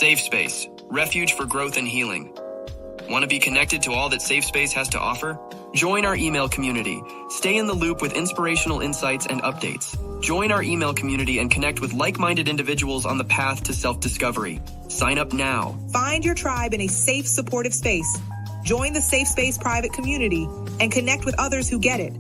SafeSpace, refuge for growth and healing. Want to be connected to all that SafeSpace has to offer? Join our email community. Stay in the loop with inspirational insights and updates. Join our email community and connect with like-minded individuals on the path to self-discovery. Sign up now. Find your tribe in a safe, supportive space. Join the SafeSpace private community and connect with others who get it.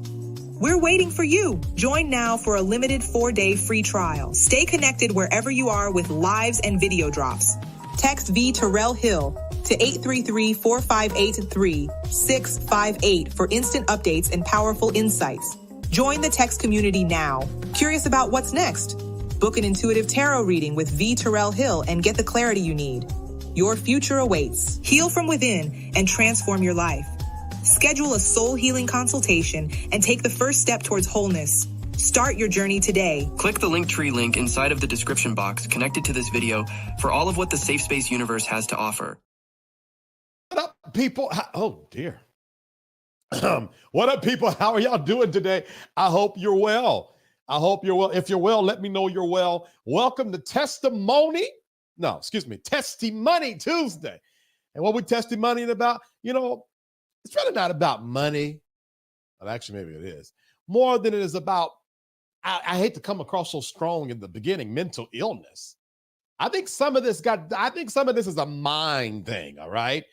We're waiting for you. Join now for a limited 4-day free trial. Stay connected wherever you are with lives and video drops. Text VTerrillHill to 833-458-3658 for instant updates and powerful insights. Join the text community now. Curious about what's next? Book an intuitive tarot reading with VTerrillHill and get the clarity you need. Your future awaits. Heal from within and transform your life. Schedule a soul healing consultation and take the first step towards wholeness. Start your journey today. Click the Linktree link inside of the description box connected to this video for all of what the SafeSpace universe has to offer. What up, people? Oh, dear. What up, people? How are y'all doing today? I hope you're well. I hope you're well. If you're well, let me know you're well. Welcome to Testimony Tuesday. And what we testimonying about, it's really not about money. Well, actually, maybe it is. More than it is about, I hate to come across so strong in the beginning, mental illness. I think some of this is a mind thing, all right?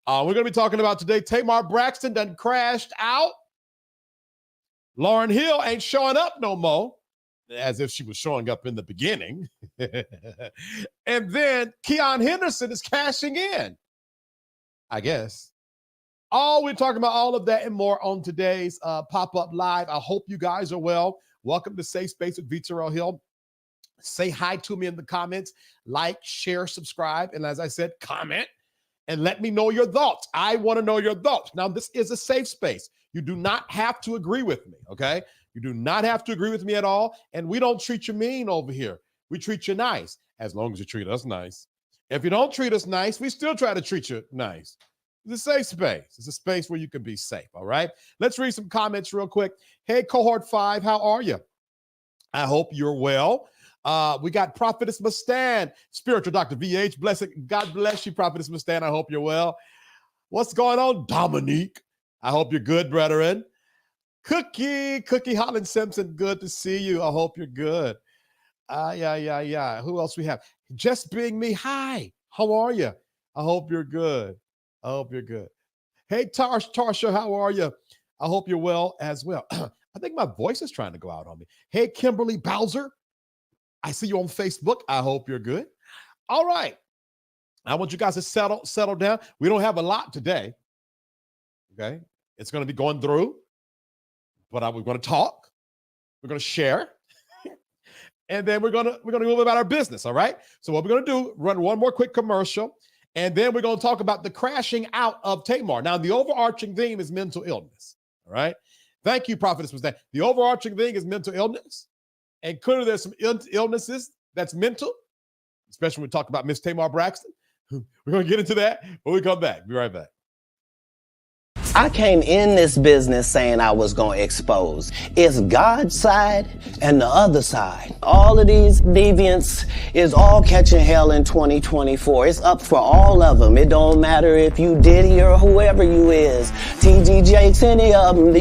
We're going to be talking about today, Tamar Braxton done crashed out. Lauryn Hill ain't showing up no more, as if she was showing up in the beginning. And then Keion Henderson is cashing in, I guess. We're talking about all of that and more on today's pop-up live. I hope you guys are well. Welcome to Safe Space with VTerrillHill. Say hi to me in the comments. Like, share, subscribe, and as I said, comment. And let me know your thoughts. I want to know your thoughts. Now, this is a safe space. You do not have to agree with me, okay? You do not have to agree with me at all. And we don't treat you mean over here. We treat you nice, as long as you treat us nice. If you don't treat us nice, we still try to treat you nice. It's a safe space. It's a space where you can be safe, all right? Let's read some comments real quick. Hey, Cohort 5, how are you? I hope you're well. We got Prophetess Mustan, Spiritual Dr. VH. God bless you, Prophetess Mustan. I hope you're well. What's going on, Dominique? I hope you're good, brethren. Cookie Holland Simpson, good to see you. I hope you're good. Yeah. Who else we have? Just Being Me. Hi, how are you? I hope you're good. Hey, Tarsha, how are you? I hope you're well as well. I think my voice is trying to go out on me. Hey, Kimberly Bowser. I see you on Facebook. I hope you're good. All right. I want you guys to settle down. We don't have a lot today. Okay. It's going to be going through, but we're going to talk. We're going to share. And then we're going to go about our business. All right. So what we're going to do, run one more quick commercial. And then we're going to talk about the crashing out of Tamar. Now, the overarching theme is mental illness. All right. Thank you, Prophetess Mustan. The overarching thing is mental illness. And clearly there's some illnesses that's mental, especially when we talk about Miss Tamar Braxton. We're going to get into that when we come back. Be right back. I came in this business saying I was going to expose. It's God's side and the other side. All of these deviants is all catching hell in 2024. It's up for all of them. It don't matter if you Diddy or whoever you is. TG Jakes, any of them.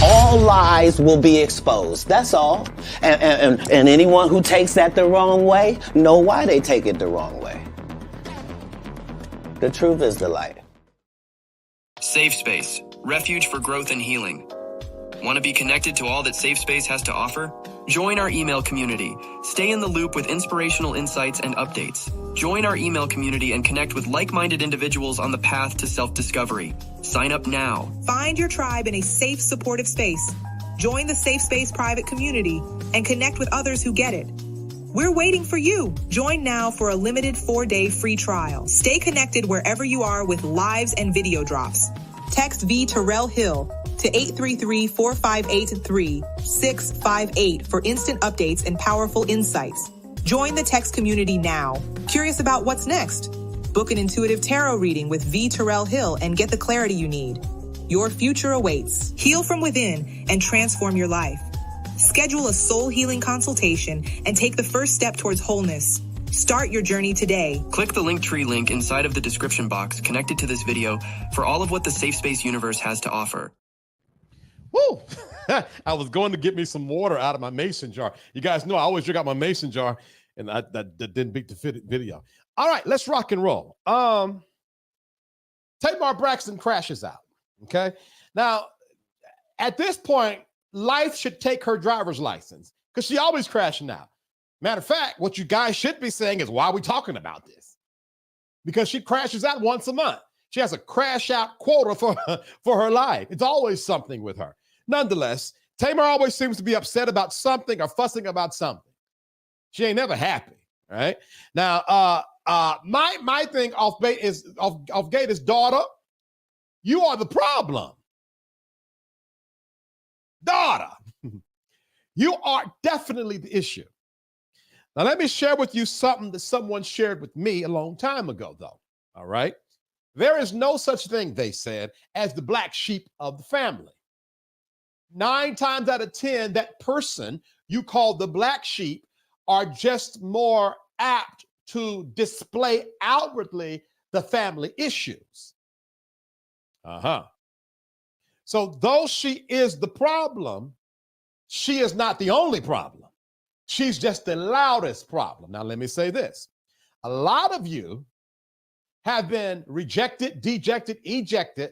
All lies will be exposed. That's all. And anyone who takes that the wrong way, know why they take it the wrong way. The truth is the light. SafeSpace, refuge for growth and healing. Want to be connected to all that SafeSpace has to offer? Join our email community. Stay in the loop with inspirational insights and updates. Join our email community and connect with like-minded individuals on the path to self-discovery. Sign up now. Find your tribe in a safe, supportive space. Join the SafeSpace private community and connect with others who get it. We're waiting for you. Join now for a limited 4-day free trial. Stay connected wherever you are with lives and video drops. Text VTerrillHill to 833-458-3658 for instant updates and powerful insights. Join the text community now. Curious about what's next? Book an intuitive tarot reading with VTerrillHill and get the clarity you need. Your future awaits. Heal from within and transform your life. Schedule a soul healing consultation and take the first step towards wholeness. Start your journey today. Click the Linktree link inside of the description box connected to this video for all of what the SafeSpace universe has to offer. Woo! I was going to get me some water out of my mason jar. You guys know I always drink out my mason jar, and that didn't beat the video. All right, let's rock and roll. Tamar Braxton crashes out, okay? Now, at this point, life should take her driver's license because she always crashing out. Matter of fact, what you guys should be saying is, why are we talking about this? Because she crashes out once a month. She has a crash out quota for her life. It's always something with her. Nonetheless, Tamar always seems to be upset about something or fussing about something. She ain't never happy, right? Now, my thing off gate is, daughter, you are the problem. Daughter, you are definitely the issue. Now, let me share with you something that someone shared with me a long time ago, though, all right? There is no such thing, they said, as the black sheep of the family. 9 times out of 10, that person you call the black sheep are just more apt to display outwardly the family issues. So though she is the problem, she is not the only problem. She's just the loudest problem. Now, let me say this. A lot of you have been rejected, dejected, ejected,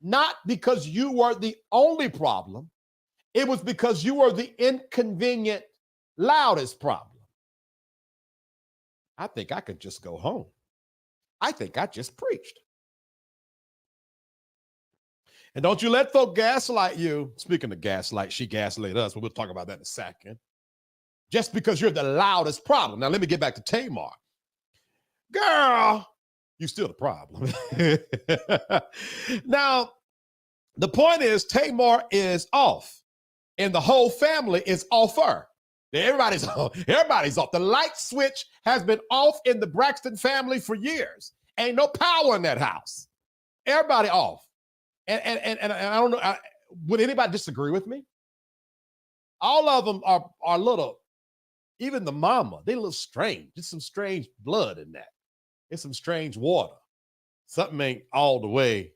not because you were the only problem. It was because you were the inconvenient, loudest problem. I think I could just go home. I think I just preached. And don't you let folk gaslight you. Speaking of gaslight, she gaslit us, but we'll talk about that in a second. Just because you're the loudest problem. Now, let me get back to Tamar. Girl, you're still the problem. Now, the point is Tamar is off, and the whole family is off her. Everybody's off. The light switch has been off in the Braxton family for years. Ain't no power in that house. Everybody off. And I don't know, would anybody disagree with me? All of them are little, even the mama, they a little strange. There's some strange blood in that. It's some strange water. Something ain't all the way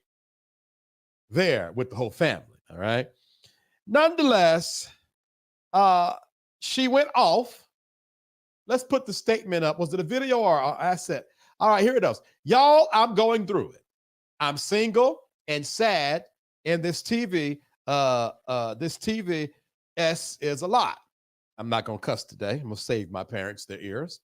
there with the whole family, all right? Nonetheless, she went off. Let's put the statement up. Was it a video or an asset? All right, here it is. Y'all, I'm going through it. I'm single and sad, and this TV is a lot. I'm not going to cuss today. I'm going to save my parents their ears.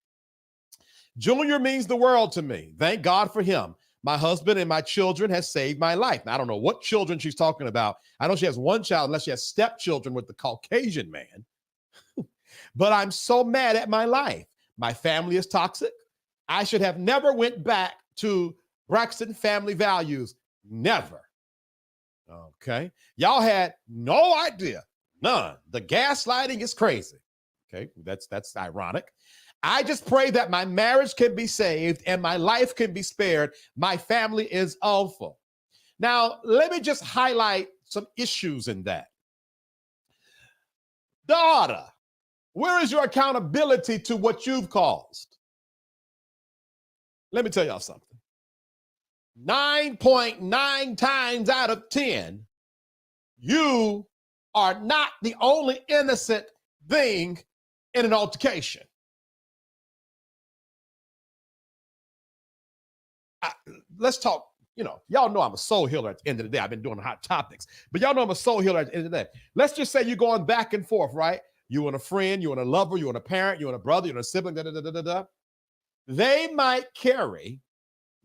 Junior means the world to me. Thank God for him. My husband and my children has saved my life. Now, I don't know what children she's talking about. I know she has one child, unless she has stepchildren with the Caucasian man. But I'm so mad at my life. My family is toxic. I should have never went back to Braxton family values. Never. Okay. Y'all had no idea. None. The gaslighting is crazy. Okay. That's ironic. I just pray that my marriage can be saved and my life can be spared. My family is awful. Now, let me just highlight some issues in that. Daughter, where is your accountability to what you've caused? Let me tell y'all something. 9.9 times out of 10, you are not the only innocent thing in an altercation. Let's talk, y'all know I'm a soul healer at the end of the day. I've been doing hot topics, but y'all know I'm a soul healer at the end of the day. Let's just say you're going back and forth, right? You and a friend, you and a lover, you and a parent, you and a brother, you and a sibling, They might carry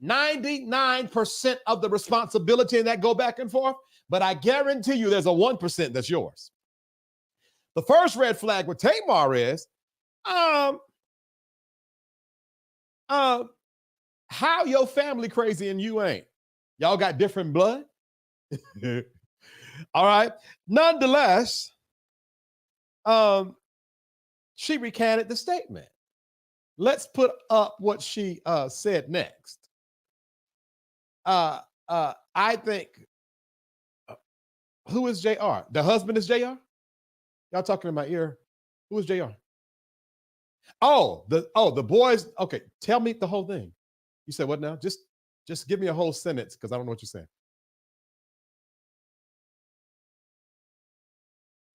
99% of the responsibility in that go back and forth, but I guarantee you there's a 1% that's yours. The first red flag with Tamar is, how your family crazy and you ain't? Y'all got different blood? All right. Nonetheless, she recanted the statement. Let's put up what she said next. I think, who is JR? The husband is JR? Y'all talking in my ear. Who is JR? The boys. Okay, tell me the whole thing. You said what now? Just give me a whole sentence because I don't know what you're saying.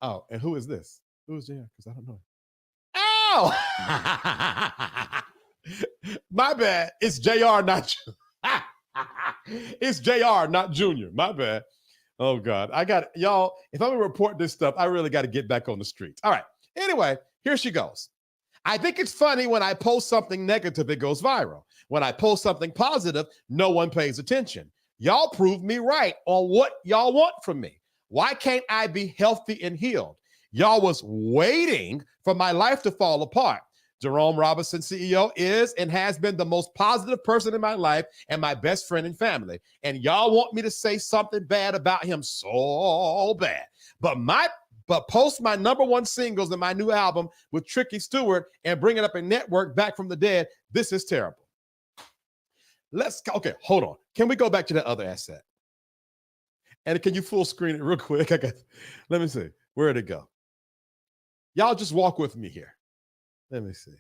Oh, and who is this? Who is JR? Because I don't know. Oh, my bad. It's JR, not it's JR, not Junior. My bad. Oh God, I got y'all. If I'm gonna report this stuff, I really got to get back on the streets. All right. Anyway, here she goes. I think it's funny when I post something negative, it goes viral. When I post something positive, no one pays attention. Y'all prove me right on what y'all want from me. Why can't I be healthy and healed? Y'all was waiting for my life to fall apart. Jerome Robinson, CEO, is and has been the most positive person in my life and my best friend and family. And y'all want me to say something bad about him so bad. But post my #1 singles in my new album with Tricky Stewart and bring it up a network back from the dead. This is terrible. Okay, hold on. Can we go back to that other asset? And can you full screen it real quick? Let me see. Where'd it go? Y'all just walk with me here. Let me see.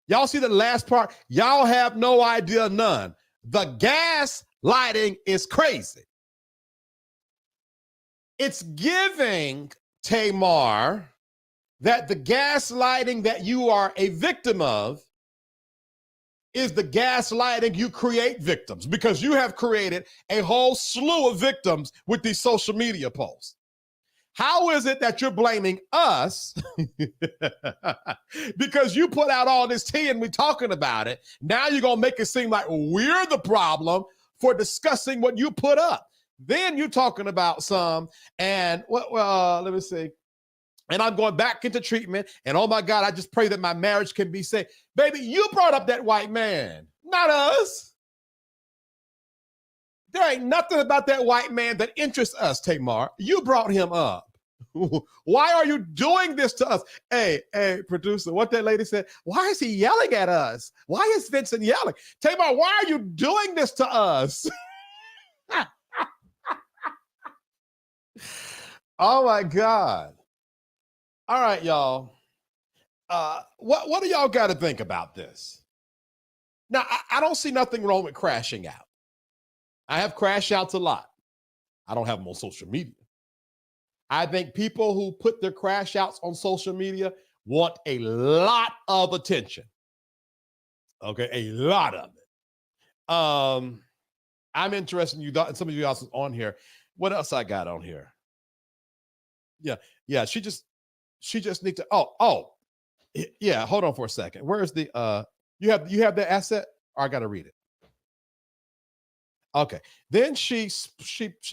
Y'all see the last part? Y'all have no idea, none. The gas lighting is crazy. It's giving, Tamar, that the gaslighting that you are a victim of is the gaslighting you create victims, because you have created a whole slew of victims with these social media posts. How is it that you're blaming us because you put out all this tea and we're talking about it? Now you're going to make it seem like we're the problem for discussing what you put up. Then you're talking about some, and let me see. And I'm going back into treatment. And oh my God, I just pray that my marriage can be saved. Baby, you brought up that white man, not us. There ain't nothing about that white man that interests us, Tamar. You brought him up. Why are you doing this to us? Hey, producer, what that lady said, why is he yelling at us? Why is Vincent yelling? Tamar, why are you doing this to us? Oh my God. All right, y'all. What do y'all got to think about this? Now, I don't see nothing wrong with crashing out. I have crash outs a lot. I don't have them on social media. I think people who put their crash outs on social media want a lot of attention. Okay, a lot of it. I'm interested in you, and some of you else is on here. What else I got on here? Yeah. She just need to. Yeah. Hold on for a second. Where's the? You have the asset, or I got to read it. Okay. Then she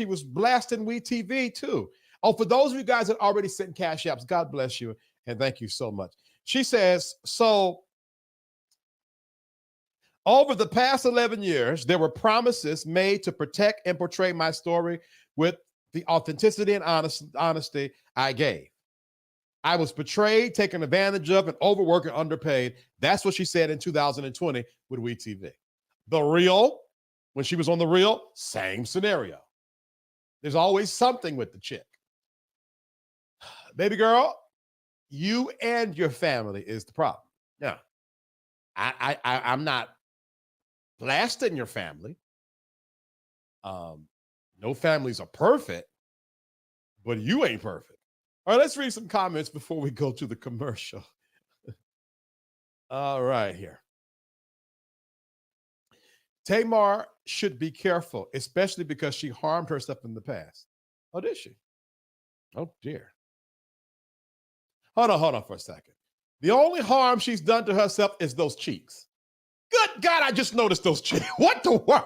was blasting WeTV too. Oh, for those of you guys that already sent cash apps, God bless you and thank you so much. She says, so over the past 11 years, there were promises made to protect and portray my story with the authenticity and honesty I gave. I was betrayed, taken advantage of, and overworked and underpaid. That's what she said in 2020 with WeTV. The Real, when she was on The Real, same scenario. There's always something with the chick. Baby girl, you and your family is the problem. Yeah. I'm not blasting your family. No families are perfect, but you ain't perfect. All right, let's read some comments before we go to the commercial. All right, here. Tamar should be careful, especially because she harmed herself in the past. Oh, did she? Oh, dear. Hold on for a second. The only harm she's done to herself is those cheeks. Good God, I just noticed those cheeks. What the world?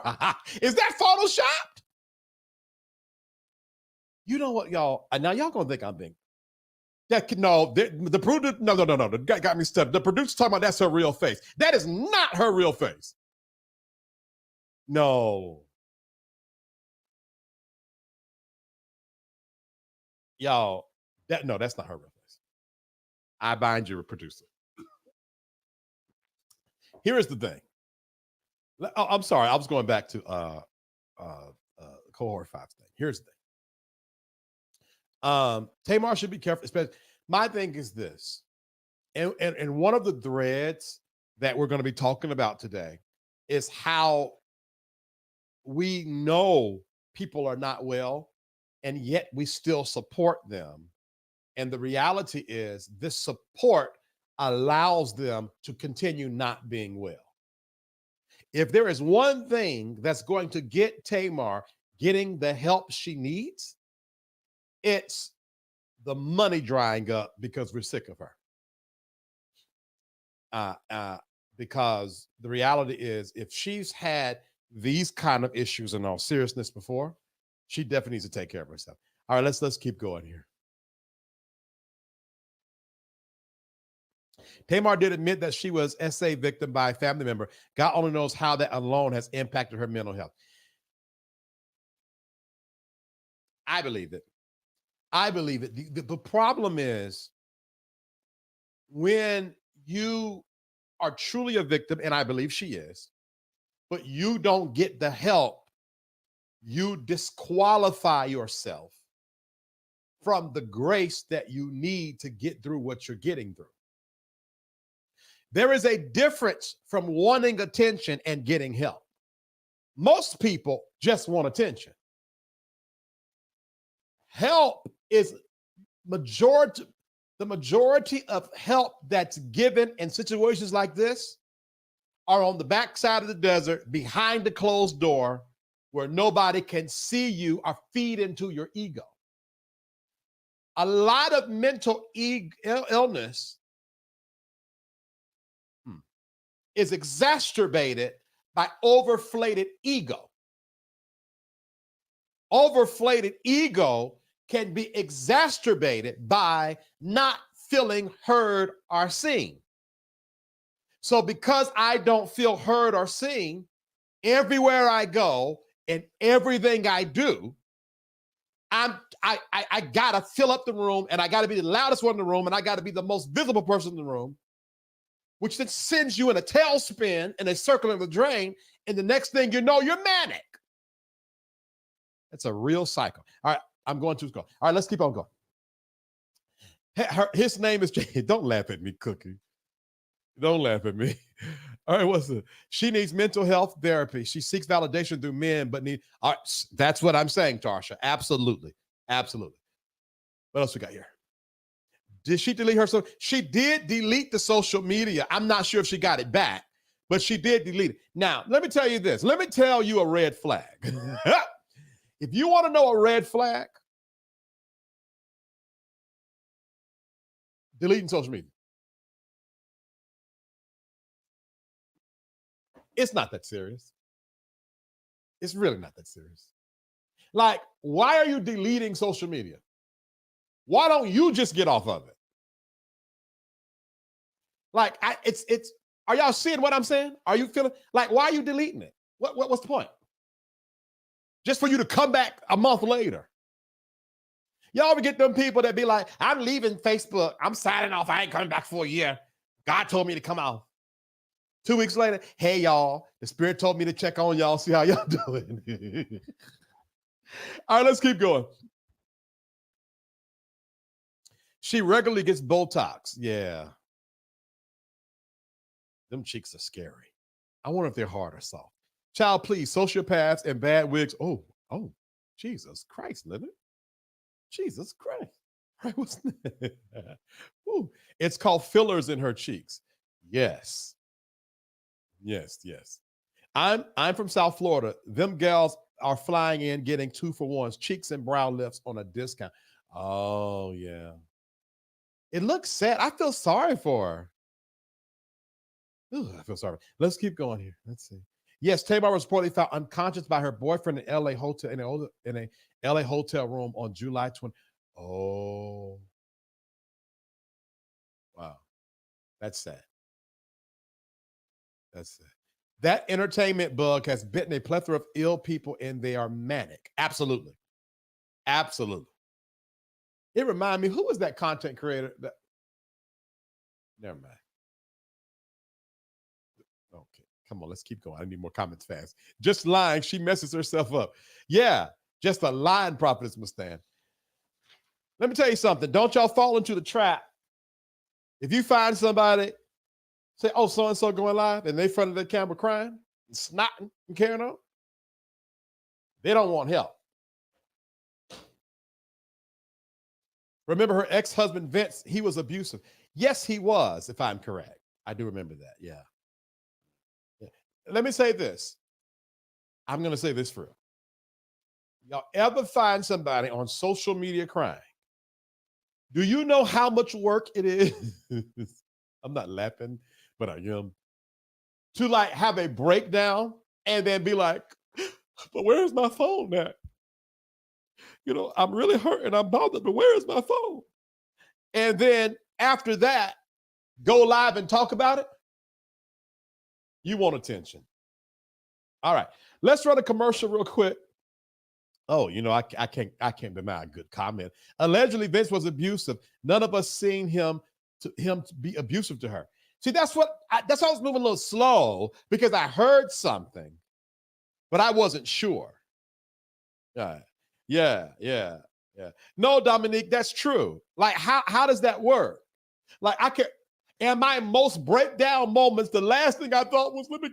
Is that photoshopped? You know what, y'all? Now y'all gonna think I'm being. The producer, no. The guy got me stuck. The producer's talking about that's her real face. That is not her real face. No. Y'all, that's not her real face. I bind you, a producer. Here is the thing. I'm sorry. I was going back to cohort 5 thing. Here's the thing. Tamar should be careful. Especially, my thing is this. And one of the threads that we're going to be talking about today is how we know people are not well, and yet we still support them. And the reality is this support allows them to continue not being well. If there is one thing that's going to get Tamar getting the help she needs, it's the money drying up because we're sick of her. Because the reality is, if she's had these kind of issues in all seriousness before, she definitely needs to take care of herself. All right, let's keep going here. Tamar did admit that she was SA victim by a family member. God only knows how that alone has impacted her mental health. I believe it. I believe it. The problem is when you are truly a victim, and I believe she is, but you don't get the help, you disqualify yourself from the grace that you need to get through what you're getting through. There is a difference from wanting attention and getting help. Most people just want attention. Help is the majority of help that's given in situations like this are on the backside of the desert, behind the closed door, where nobody can see you or feed into your ego. A lot of mental illness is exacerbated by overflated ego. Overflated ego can be exacerbated by not feeling heard or seen. So because I don't feel heard or seen, everywhere I go and everything I do, I gotta fill up the room, and I gotta be the loudest one in the room, and I gotta be the most visible person in the room, which then sends you in a tailspin and a circle in the drain, and the next thing you know, you're manic. That's a real cycle. All right, I'm going too slow. All right, let's keep on going. His name is Jay. Don't laugh at me, Cookie. Don't laugh at me. All right, what's it? She needs mental health therapy. She seeks validation through men, but all right, that's what I'm saying, Tarsha. Absolutely. Absolutely. What else we got here? Did she delete her? She did delete the social media. I'm not sure if she got it back, but she did delete it. Now, let me tell you this. Let me tell you a red flag. If you want to know a red flag, deleting social media. It's not that serious. It's really not that serious. Like, why are you deleting social media? Why don't you just get off of it? Like, are y'all seeing what I'm saying? Are you feeling like, why are you deleting it? What's the point? Just for you to come back a month later. Y'all ever get them people that be like, I'm leaving Facebook. I'm signing off. I ain't coming back for a year. God told me to come out. 2 weeks later, hey, y'all, the Spirit told me to check on y'all, see how y'all doing. All right, let's keep going. She regularly gets Botox. Yeah. Them cheeks are scary. I wonder if they're hard or soft. Child, please, sociopaths and bad wigs. Oh, Jesus Christ, living. Jesus Christ. Right, what's that? Ooh, it's called fillers in her cheeks. Yes. Yes. I'm from South Florida. Them gals are flying in, getting 2-for-1s, cheeks and brow lifts on a discount. Oh, yeah. It looks sad. I feel sorry for her. Ooh, I feel sorry. Let's keep going here. Let's see. Yes, Tamar was reportedly found unconscious by her boyfriend in LA hotel in a LA hotel room on July 20. Oh, wow, that's sad. That's sad. That entertainment bug has bitten a plethora of ill people, and they are manic. Absolutely. It reminded me, who was that content creator? Never mind. Okay, come on, let's keep going. I need more comments fast. Just lying, she messes herself up. Yeah, just a lying prophetess must stand. Let me tell you something. Don't y'all fall into the trap If you find somebody, say, oh, so-and-so going live, and they in front of the camera crying and snotting and carrying on, they don't want help. Remember her ex-husband, Vince, he was abusive. Yes, he was, if I'm correct. I do remember that, yeah. Let me say this. I'm going to say this for real. Y'all ever find somebody on social media crying? Do you know how much work it is? I'm not laughing, but I am. To like have a breakdown and then be like, but where's my phone at? You know, I'm really hurt and I'm bothered, but where is my phone? And then after that, go live and talk about it. You want attention. All right, let's run a commercial real quick. Oh, you know, I can't deny a good comment. Allegedly, Vince was abusive. None of us seen him to be abusive to her. See, that's why I was moving a little slow, because I heard something, but I wasn't sure. Yeah. No, Dominique, that's true. Like, how does that work? Like, in my most breakdown moments, the last thing I thought was, let me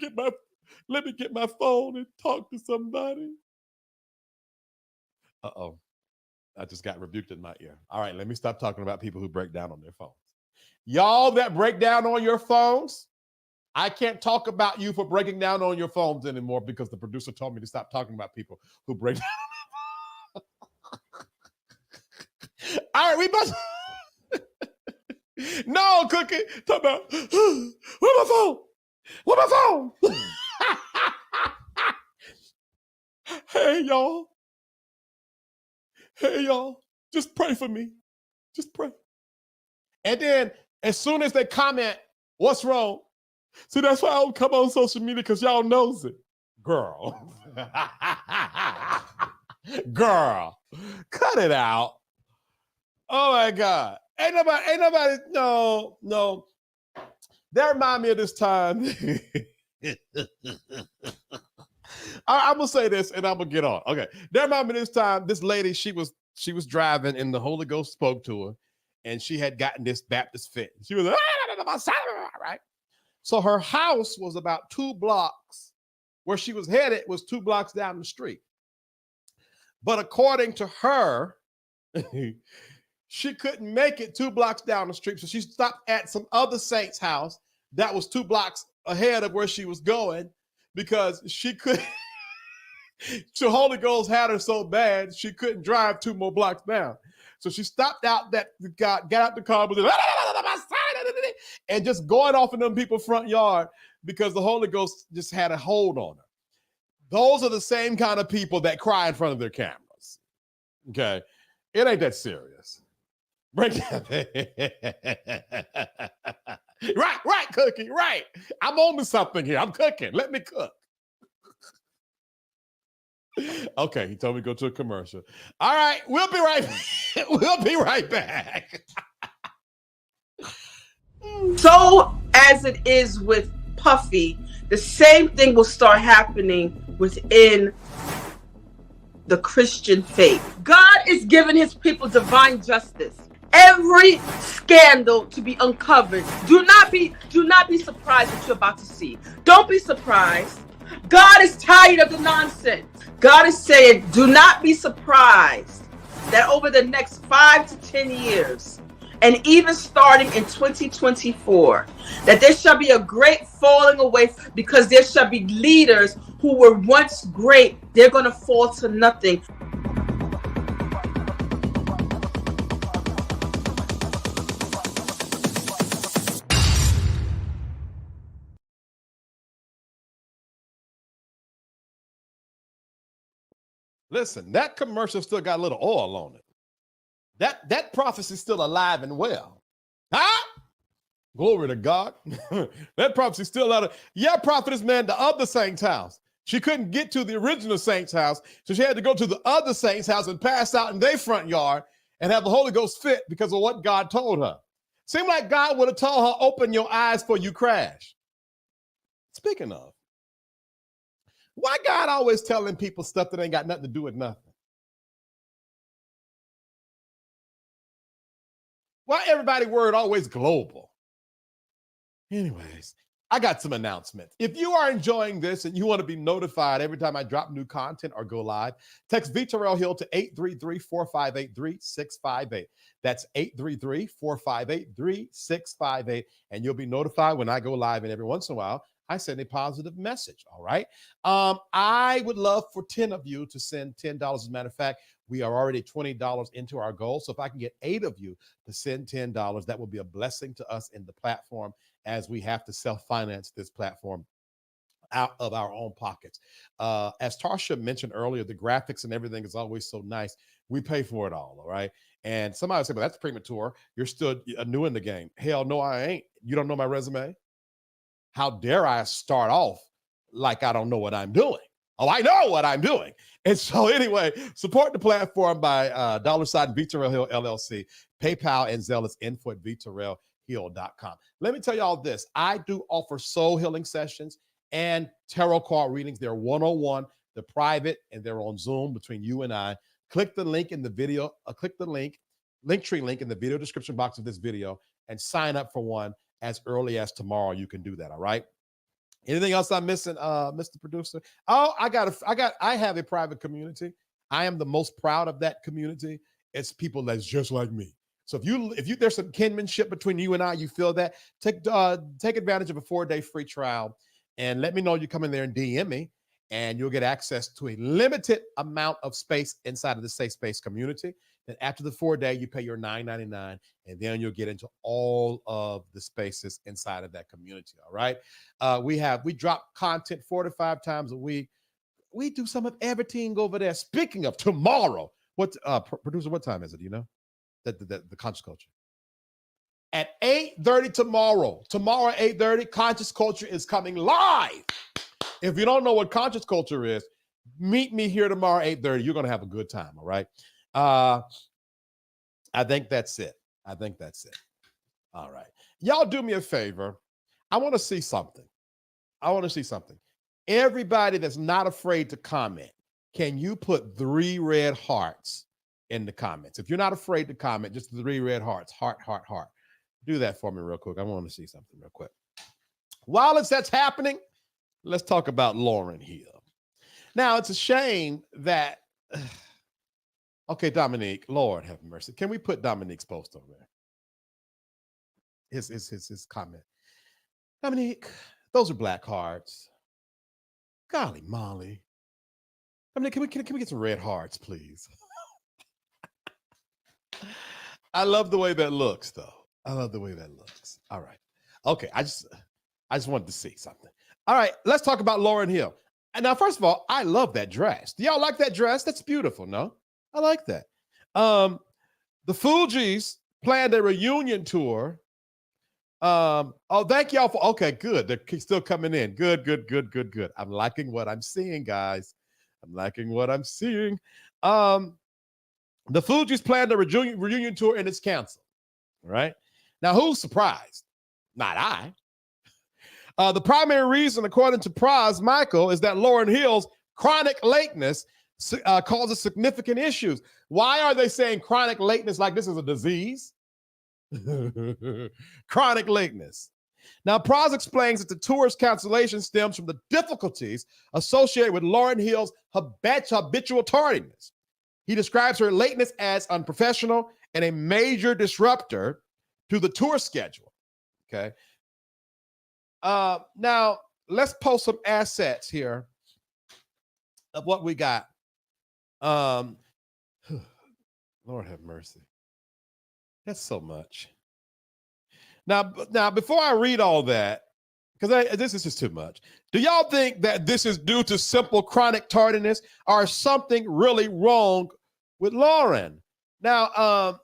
get my phone and talk to somebody. Uh-oh. I just got rebuked in my ear. All right, let me stop talking about people who break down on their phones. Y'all that break down on your phones, I can't talk about you for breaking down on your phones anymore, because the producer told me to stop talking about people who break down. All right, we must. No, Cookie. Talk about, where's my phone? Where's my phone? Hey, y'all. Just pray for me. Just pray. And then as soon as they comment, what's wrong? See, that's why I don't come on social media, because y'all knows it. Girl. Girl. Cut it out. Oh my God. Ain't nobody, no. That remind me of this time. I'm gonna say this and I'm gonna get on. Okay. That remind me of this time. This lady, she was driving and the Holy Ghost spoke to her, and she had gotten this Baptist fit. She was right. So her house was about 2 blocks. Where she was headed was 2 blocks down the street. But according to her, she couldn't make it 2 blocks down the street. So she stopped at some other saint's house that was 2 blocks ahead of where she was going, because she couldn't. The Holy Ghost had her so bad she couldn't drive 2 more blocks down. So she stopped out got out the car and just going off in them people's front yard, because the Holy Ghost just had a hold on her. Those are the same kind of people that cry in front of their cameras. Okay. It ain't that serious. Break that. Right, Cookie, right. I'm on to something here. I'm cooking. Let me cook. Okay, he told me to go to a commercial. All right, we'll be right back. So as it is with Puffy, the same thing will start happening within the Christian faith. God is giving his people divine justice. Every scandal to be uncovered. Do not be surprised what you're about to see. Don't be surprised. God is tired of the nonsense. God is saying, do not be surprised that over the next 5 to 10 years, and even starting in 2024, that there shall be a great falling away, because there shall be leaders who were once great. They're going to fall to nothing. Listen, that commercial still got a little oil on it. That prophecy's still alive and well. Huh? Glory to God. That prophecy's still out of, prophetess man, the other saint's house. She couldn't get to the original saint's house, so she had to go to the other saint's house and pass out in their front yard and have the Holy Ghost fit because of what God told her. Seemed like God would have told her, open your eyes for you crash. Speaking of, why God always telling people stuff that ain't got nothing to do with nothing? Why everybody word always global? Anyways, I got some announcements. If you are enjoying this and you want to be notified every time I drop new content or go live, text VTerrillHill to 833-458-3658. That's 833-458-3658. And you'll be notified when I go live. And every once in a while, I send a positive message. All right. I would love for 10 of you to send $10. As a matter of fact, we are already $20 into our goal. So if I can get 8 of you to send $10, that will be a blessing to us in the platform, as we have to self-finance this platform out of our own pockets. As Tarsha mentioned earlier, the graphics and everything is always so nice. We pay for it all right? And somebody would say, well, that's premature. You're still new in the game. Hell no, I ain't. You don't know my resume? How dare I start off like I don't know what I'm doing? Oh, I know what I'm doing. And so anyway, support the platform by $ VTerrillHill LLC, PayPal and Zelle is info at VTerrillHill.com. Let me tell y'all this. I do offer soul healing sessions and tarot card readings. They're 101, they're private, and they're on Zoom between you and I. Click the link in the video, click the Linktree link in the video description box of this video, and sign up for one as early as tomorrow. You can do that, all right? Anything else I'm missing, Mr. Producer? Oh, I have a private community. I am the most proud of that community. It's people that's just like me. So if you there's some kinship between you and I, you feel that, take advantage of a 4-day free trial and let me know you come in there and DM me, and you'll get access to a limited amount of space inside of the SafeSpace community. Then after the 4-day, you pay your $9.99, and then you'll get into all of the spaces inside of that community. All right. We drop content 4 to 5 times a week. We do some of everything over there. Speaking of tomorrow, producer, what time is it? You know, the Conscious Culture at 8:30 tomorrow. Tomorrow at 8:30, Conscious Culture is coming live. If you don't know what Conscious Culture is, meet me here tomorrow at 8:30. You're gonna have a good time. All right. I think that's it. All right. Y'all do me a favor. I want to see something. Everybody that's not afraid to comment, can you put 3 red hearts in the comments? If you're not afraid to comment, just 3 red hearts. Heart. Do that for me real quick. I want to see something real quick. While that's happening, let's talk about Lauryn Hill. Now, it's a shame that... Okay, Dominique, Lord have mercy. Can we put Dominique's post over there? His comment. Dominique, those are black hearts. Golly molly. Dominique, can we get some red hearts, please? I love the way that looks, though. All right. Okay, I just wanted to see something. All right, let's talk about Lauryn Hill. And now, first of all, I love that dress. Do y'all like that dress? That's beautiful, no? I like that. The Fugees planned a reunion tour. Thank y'all for, okay, good. They're still coming in. Good. I'm liking what I'm seeing, guys. The Fugees planned a reunion tour and it's canceled. All right. Now, who's surprised? Not I. The primary reason, according to Pras, Michael, is that Lauryn Hill's chronic lateness causes significant issues. Why are they saying chronic lateness like this is a disease? Chronic lateness. Now, Pras explains that the tour's cancellation stems from the difficulties associated with Lauryn Hill's habitual tardiness. He describes her lateness as unprofessional and a major disruptor to the tour schedule. Okay. Now, let's post some assets here of what we got. Lord have mercy. That's so much. Now, before I read all that, because this is just too much, do y'all think that this is due to simple chronic tardiness or something really wrong with Lauryn? Now,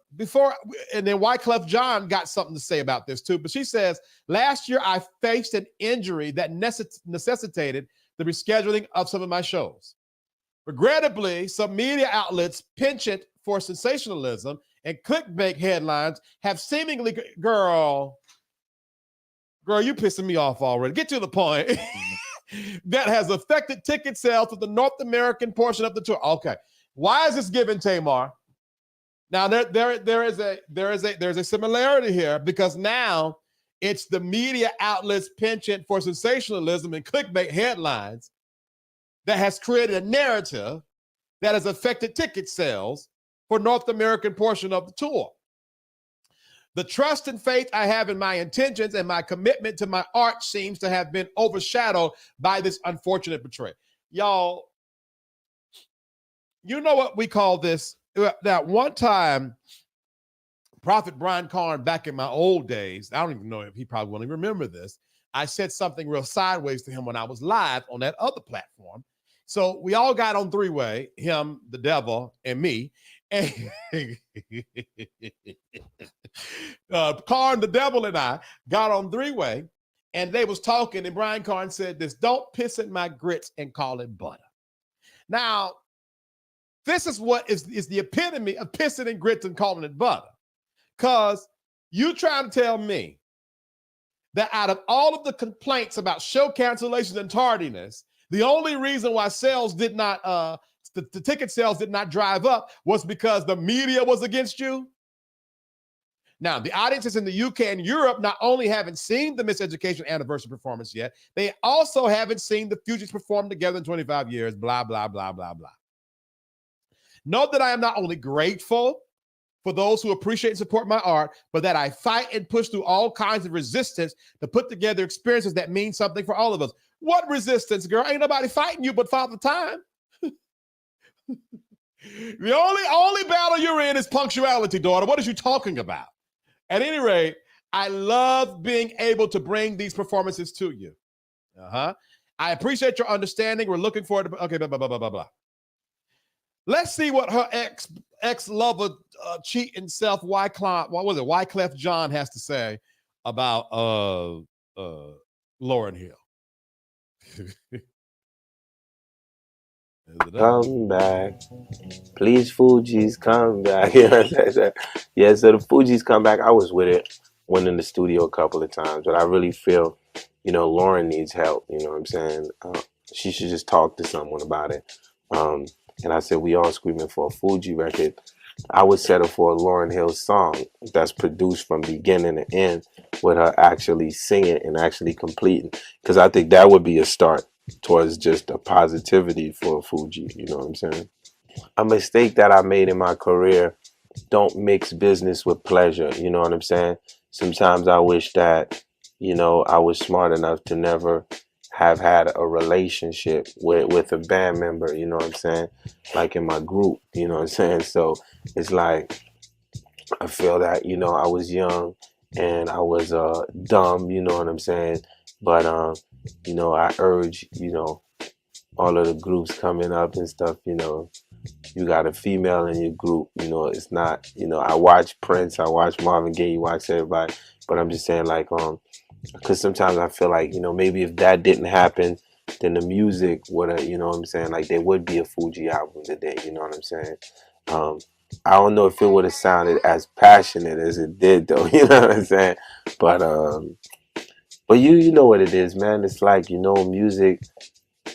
and then Wyclef John got something to say about this too, but she says, last year I faced an injury that necessitated the rescheduling of some of my shows. Regrettably, some media outlets penchant for sensationalism and clickbait headlines have seemingly, girl, you pissing me off already. Get to the point. That has affected ticket sales for the North American portion of the tour. Okay, why is this given, Tamar? Now there's a similarity here because now It's the media outlets' penchant for sensationalism and clickbait headlines that has created a narrative that has affected ticket sales for North American portion of the tour. The trust and faith I have in my intentions and my commitment to my art seems to have been overshadowed by this unfortunate betrayal. Y'all, you know what we call this? That one time, Prophet Brian Carn, back in my old days, I don't even know if he probably won't even remember this. I said something real sideways to him when I was live on that other platform. So we all got on three-way, him, the devil, and me. And Carn, the devil, and I got on three-way, and they was talking, and Brian Carn said this: "Don't piss in my grits and call it butter." Now, this is what is the epitome of pissing in grits and calling it butter. Because you trying to tell me that out of all of the complaints about show cancellations and tardiness, the only reason why sales did not, the ticket sales did not drive up was because the media was against you? Now, the audiences in the UK and Europe not only haven't seen the Miseducation anniversary performance yet, they also haven't seen the Fugees perform together in 25 years, blah, blah, blah, blah, blah. Note that I am not only grateful for those who appreciate and support my art, but that I fight and push through all kinds of resistance to put together experiences that mean something for all of us. What resistance, girl? Ain't nobody fighting you but Father Time. The only battle you're in is punctuality, daughter. What are you talking about? At any rate, I love being able to bring these performances to you. I appreciate your understanding. We're looking forward to, okay, blah, blah, blah, blah, blah, blah. Let's see what her ex-lover, cheating self, Wyclef John has to say about Lauryn Hill. Come back. Please, Fugees, come back. Yeah, so the Fugees come back. I was with it, went in the studio a couple of times, but I really feel, Lauryn needs help. You know what I'm saying? She should just talk to someone about it. And I said, we all screaming for a Fugees record. I would settle for a Lauryn Hill song that's produced from beginning to end with her actually singing and actually completing. Because I think that would be a start towards just a positivity for a Fugees. You know what I'm saying? A mistake that I made in my career, don't mix business with pleasure. You know what I'm saying? Sometimes I wish that, I was smart enough to never have had a relationship with a band member, you know what I'm saying? Like in my group, you know what I'm saying? So it's like, I feel that, I was young and I was dumb, you know what I'm saying? But, I urge, all of the groups coming up and stuff, you got a female in your group, it's not, I watch Prince, I watch Marvin Gaye, you watch everybody, but I'm just saying like, because sometimes I feel like, maybe if that didn't happen, then the music would have, you know what I'm saying? Like there would be a Fugees album today, you know what I'm saying? I don't know if it would have sounded as passionate as it did though, you know what I'm saying? But you know what it is, man. It's like, music,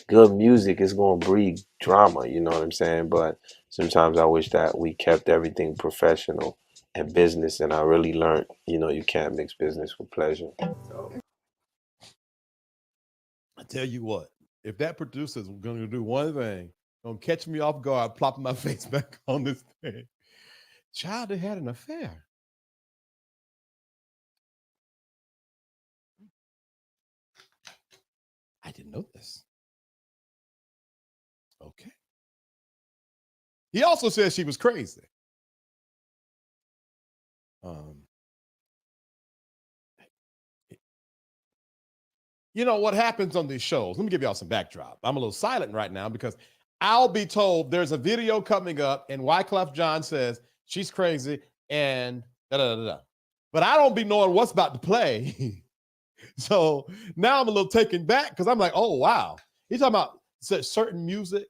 good music is going to breed drama, you know what I'm saying? But sometimes I wish that we kept everything professional and business, and I really learned, you can't mix business with pleasure. I tell you what, if that producer's going to do one thing, going to catch me off guard, plopping my face back on this thing. Child, they had an affair. I didn't know this. Okay. He also said she was crazy. You know what happens on these shows? Let me give y'all some backdrop. I'm a little silent right now because I'll be told there's a video coming up and Wyclef John says she's crazy and da-da-da-da. But I don't be knowing what's about to play. So now I'm a little taken back because I'm like, oh, wow. He's talking about certain music.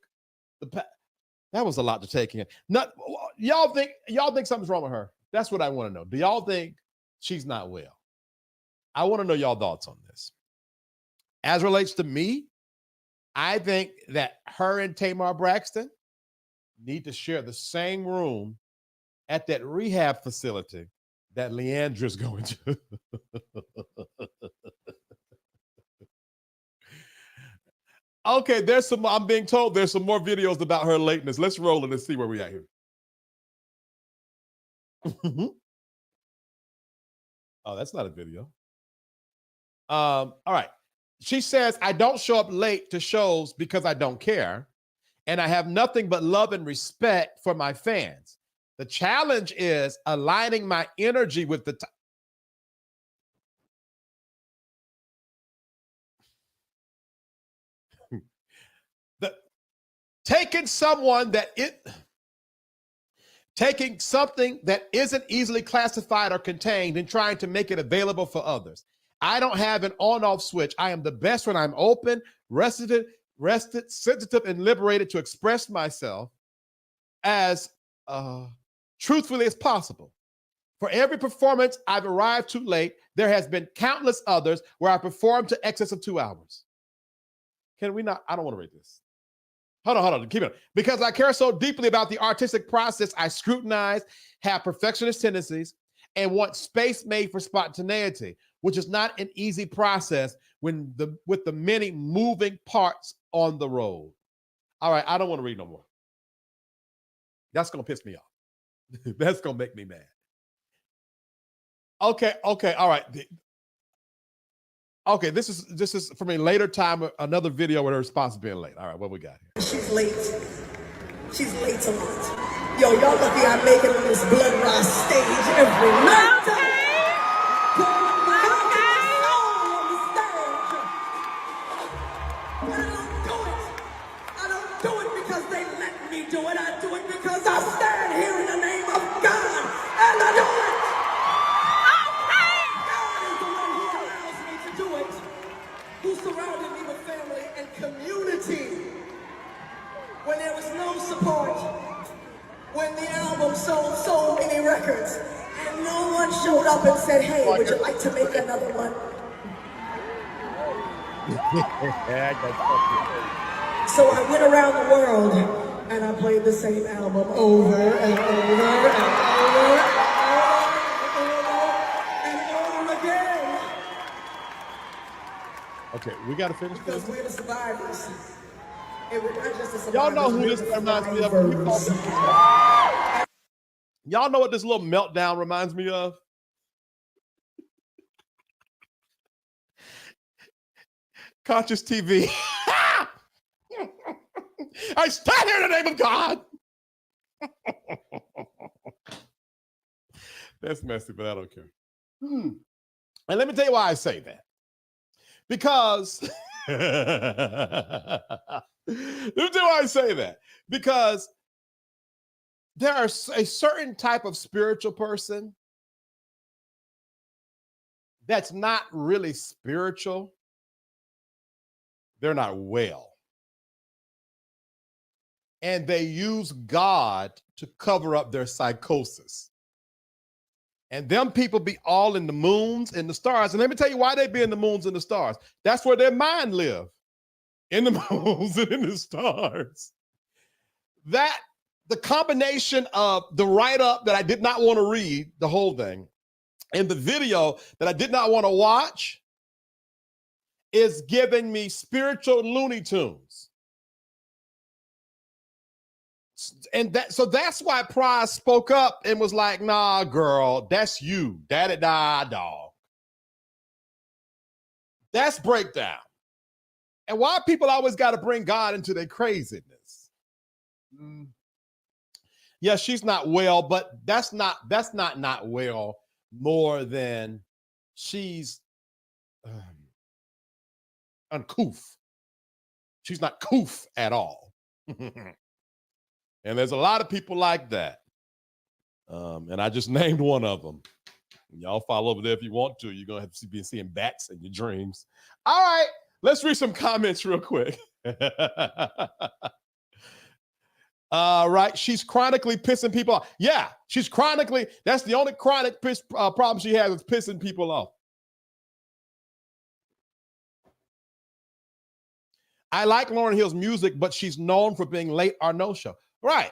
That was a lot to take in. Y'all think something's wrong with her? That's what I want to know. Do y'all think she's not well? I want to know y'all thoughts on this. As relates to me, I think that her and Tamar Braxton need to share the same room at that rehab facility that Leandra's going to. Okay, I'm being told there's some more videos about her lateness. Let's roll it and see where we at here. Oh, that's not a video. All right. She says, I don't show up late to shows because I don't care. And I have nothing but love and respect for my fans. The challenge is aligning my energy with the taking something that isn't easily classified or contained and trying to make it available for others. I don't have an on-off switch. I am the best when I'm open, rested, sensitive, and liberated to express myself as truthfully as possible. For every performance I've arrived too late, there has been countless others where I performed to excess of 2 hours. Can we not? I don't want to read this. Hold on, keep it. Because I care so deeply about the artistic process, I scrutinize, have perfectionist tendencies, and want space made for spontaneity, which is not an easy process with the many moving parts on the road. All right, I don't want to read no more. That's going to piss me off. That's going to make me mad. Okay, all right. Okay, this is from a later time, another video with her response being late. All right, what we got here? She's late. She's late a lot. Yo, y'all lucky I make it on this blood rise stage every night. I don't do it because they let me do it. I do it because I stand here in the name of God and I do it. Who surrounded me with family and community when there was no support, when the album sold so many records and no one showed up and said, hey, would you like to make another one? So I went around the world and I played the same album over and over and over. Okay, we got to finish this. Because we're the survivors. And we're not just the survivors. Y'all know who this reminds me of? Y'all know what this little meltdown reminds me of? Conscious TV. I stand here in the name of God. That's messy, but I don't care. And let me tell you why I say that. Because let me tell you why I say that. Because there are a certain type of spiritual person that's not really spiritual. They're not well. And they use God to cover up their psychosis. And them people be all in the moons and the stars. And let me tell you why they be in the moons and the stars. That's where their mind live. In the moons and in the stars. That, the combination of the write-up that I did not want to read, the whole thing, and the video that I did not want to watch is giving me spiritual Looney Tunes. And that's why Pras spoke up and was like, nah, girl, that's you. Daddy, nah, dog. That's breakdown. And why people always got to bring God into their craziness. Yeah, she's not well, but that's not well more than she's uncouth. She's not couth at all. And there's a lot of people like that. And I just named one of them. Y'all follow over there if you want to. You're going to have to be seeing bats in your dreams. All right, let's read some comments real quick. All right, she's chronically pissing people off. Yeah, she's chronically, that's the only chronic problem she has is pissing people off. I like Lauryn Hill's music, but she's known for being late or no show. Right.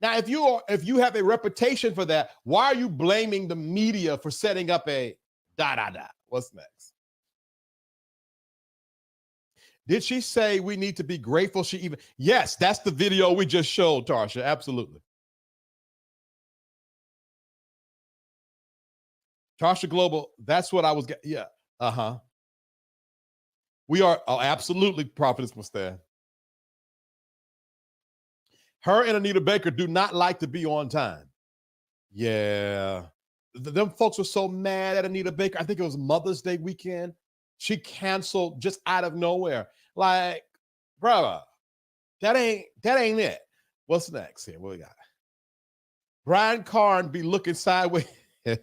Now, if you have a reputation for that, why are you blaming the media for setting up a da-da-da? What's next? Did she say we need to be grateful? Yes, that's the video we just showed, Tarsha. Absolutely. Tarsha Global, that's what I was getting. Yeah. Uh-huh. We are, absolutely, Prophetess Mustad. Her and Anita Baker do not like to be on time. Yeah. Them folks were so mad at Anita Baker. I think it was Mother's Day weekend. She canceled just out of nowhere. Like, brother, that ain't it. What's next here? What we got? Brian Carn be looking sideways. You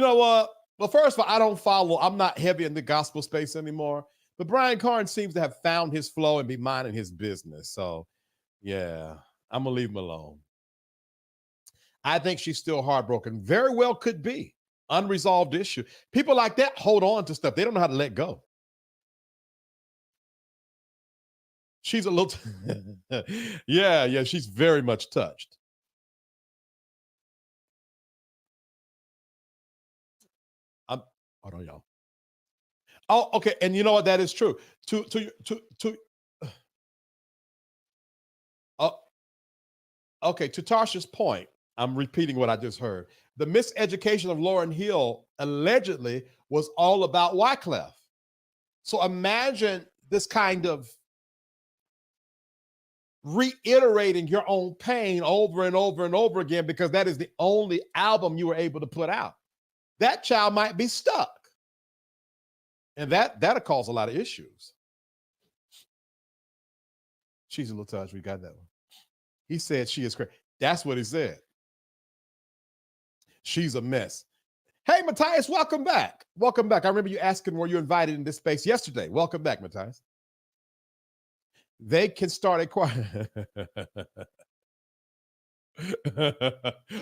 know what? Well, first of all, I'm not heavy in the gospel space anymore. But Brian Carn seems to have found his flow and be minding his business. So, yeah, I'm going to leave him alone. I think she's still heartbroken. Very well could be. Unresolved issue. People like that hold on to stuff. They don't know how to let go. She's a little, yeah, she's very much touched. Hold on, y'all. Oh, okay. And you know what? That is true. Okay, to Tarsha's point, I'm repeating what I just heard. The miseducation of Lauryn Hill allegedly was all about Wyclef. So imagine this kind of reiterating your own pain over and over and over again because that is the only album you were able to put out. That child might be stuck. And that'll cause a lot of issues. She's a little touched. We got that one. He said she is crazy. That's what he said. She's a mess. Hey, Matthias, welcome back. Welcome back. I remember you asking were you invited in this space yesterday. Welcome back, Matthias. They can start a choir.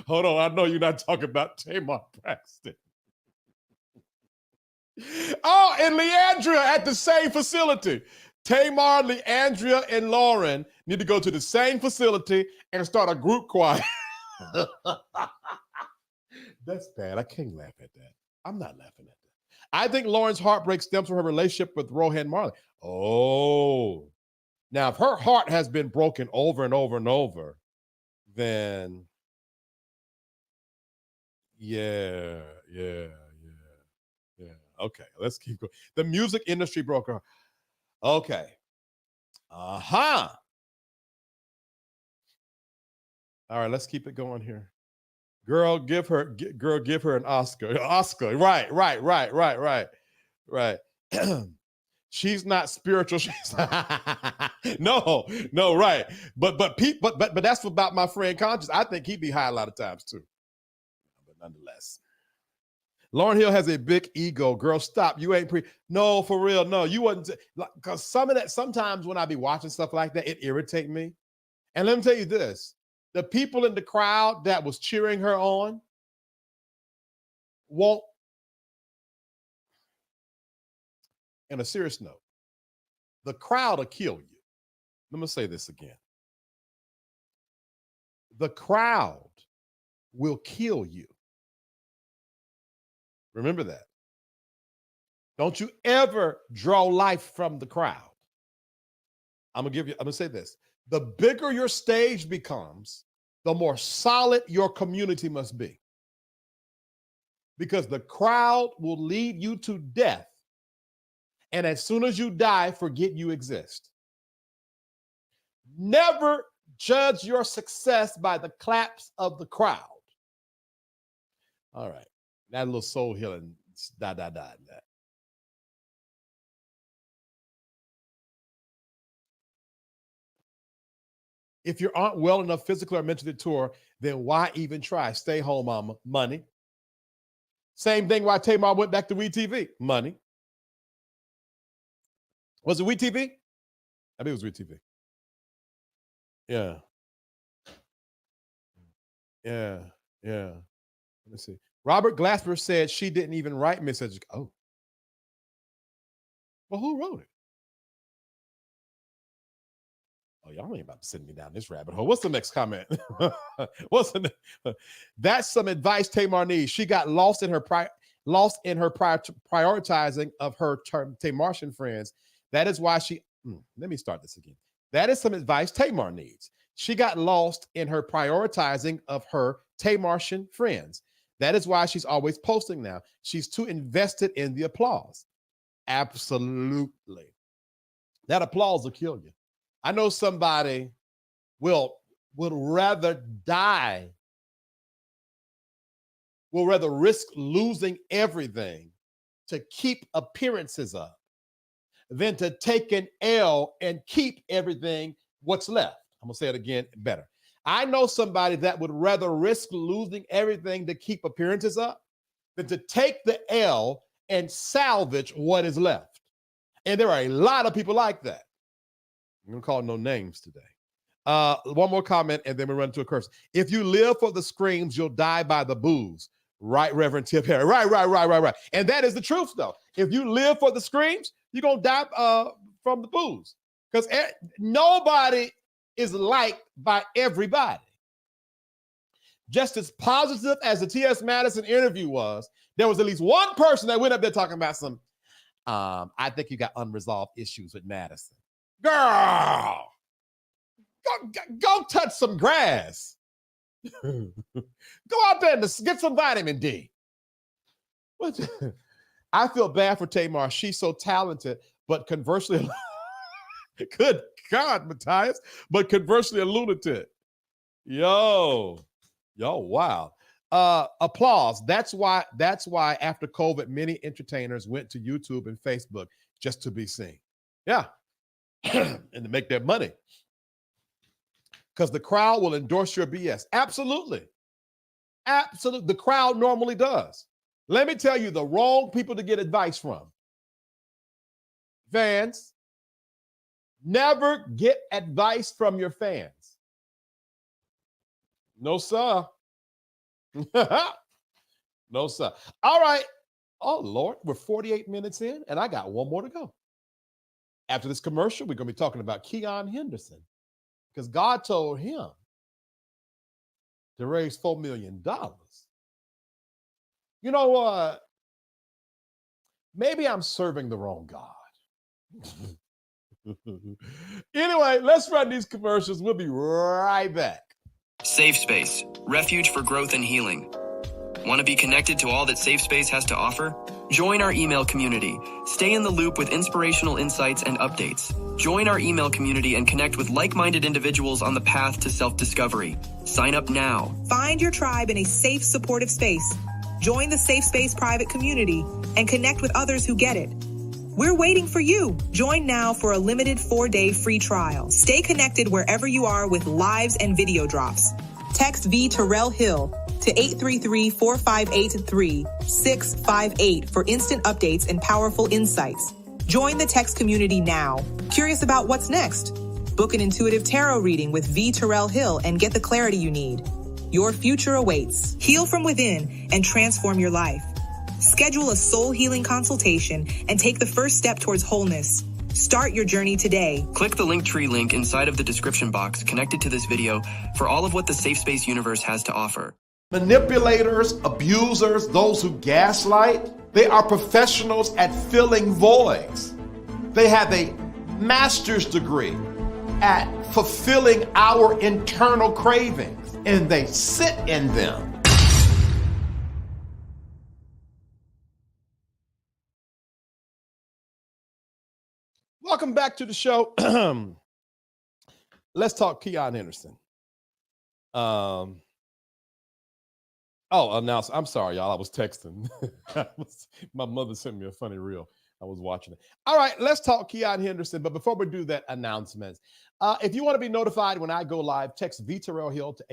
Hold on. I know you're not talking about Tamar Braxton. Oh, and Leandria at the same facility. Tamar, Leandria, and Lauren need to go to the same facility and start a group choir. That's bad. I can't laugh at that. I'm not laughing at that. I think Lauren's heartbreak stems from her relationship with Rohan Marley. Oh. Now, if her heart has been broken over and over and over, then yeah. Okay, let's keep going. The music industry broke her. Okay. Uh-huh. All right, let's keep it going here. Girl, give her an Oscar. Oscar. Right. She's not spiritual. She's no, right. But that's about my friend Conscious. I think he'd be high a lot of times too. But nonetheless. Lauryn Hill has a big ego. Girl, stop. You ain't No, for real. No, you wasn't. Because some of that, sometimes when I be watching stuff like that, it irritates me. And let me tell you this. The people in the crowd that was cheering her on won't. On a serious note, the crowd will kill you. Let me say this again. The crowd will kill you. Remember that. Don't you ever draw life from the crowd. I'm gonna say this. The bigger your stage becomes, the more solid your community must be. Because the crowd will lead you to death. And as soon as you die, forget you exist. Never judge your success by the claps of the crowd. All right. That little soul healing, da. That. If you aren't well enough physically or mentally to tour, then why even try? Stay home, mama. Money. Same thing why Tamar went back to WeTV. Money. Was it WeTV? I think it was WeTV. Yeah. Let me see. Robert Glasper said she didn't even write Miseducation. Oh. Well, who wrote it? Oh, y'all ain't about to send me down this rabbit hole. What's the next comment? That's some advice Tamar needs. She got lost in her prioritizing of her Tamartian friends. That is why she. Let me start this again. That is some advice Tamar needs. She got lost in her prioritizing of her Tamartian friends. That is why she's always posting now. She's too invested in the applause. Absolutely. That applause will kill you. I know somebody would rather die, will rather risk losing everything to keep appearances up than to take an L and keep everything what's left. I'm going to say it again better. I know somebody that would rather risk losing everything to keep appearances up than to take the L and salvage what is left. And there are a lot of people like that. I'm going to call no names today. One more comment, and then we run into a curse. If you live for the screams, you'll die by the booze. Right, Reverend Tip Harry. Right. And that is the truth, though. If you live for the screams, you're going to die from the booze. Because nobody is liked by everybody. Just as positive as the T.S. Madison interview was, there was at least one person that went up there talking about some, I think you got unresolved issues with Madison. Girl, go touch some grass. Go out there and get some vitamin D. I feel bad for Tamar. She's so talented, but conversely, good God, Matthias, but conversely a lunatic. Yo, wow. Applause. That's why after COVID, many entertainers went to YouTube and Facebook just to be seen. Yeah. And to make their money. Because the crowd will endorse your BS. Absolutely. The crowd normally does. Let me tell you the wrong people to get advice from. Fans. Never get advice from your fans. No, sir. No, sir. All right. Oh, Lord, we're 48 minutes in, and I got one more to go. After this commercial, we're going to be talking about Keion Henderson because God told him to raise $4 million. You know what? Maybe I'm serving the wrong God. Anyway, let's run these commercials. We'll be right back. SafeSpace, refuge for growth and healing. Want to be connected to all that SafeSpace has to offer? Join our email community. Stay in the loop with inspirational insights and updates. Join our email community and connect with like-minded individuals on the path to self-discovery. Sign up now. Find your tribe in a safe, supportive space. Join the SafeSpace private community and connect with others who get it. We're waiting for you. Join now for a limited 4-day free trial. Stay connected wherever you are with lives and video drops. Text VTerrillHill to 833-458-3658 for instant updates and powerful insights. Join the text community now. Curious about what's next? Book an intuitive tarot reading with VTerrillHill and get the clarity you need. Your future awaits. Heal from within and transform your life. Schedule a soul healing consultation and take the first step towards wholeness. Start your journey today. Click the Linktree link inside of the description box connected to this video for all of what the SafeSpace universe has to offer. Manipulators, abusers, those who gaslight, they are professionals at filling voids. They have a master's degree at fulfilling our internal cravings, and they sit in them. Welcome back to the show. Let's talk Keion Henderson. I'm sorry, y'all. I was texting. My mother sent me a funny reel. I was watching it. All right, let's talk Keion Henderson. But before we do that, announcements. If you want to be notified when I go live, text VTerrillHill to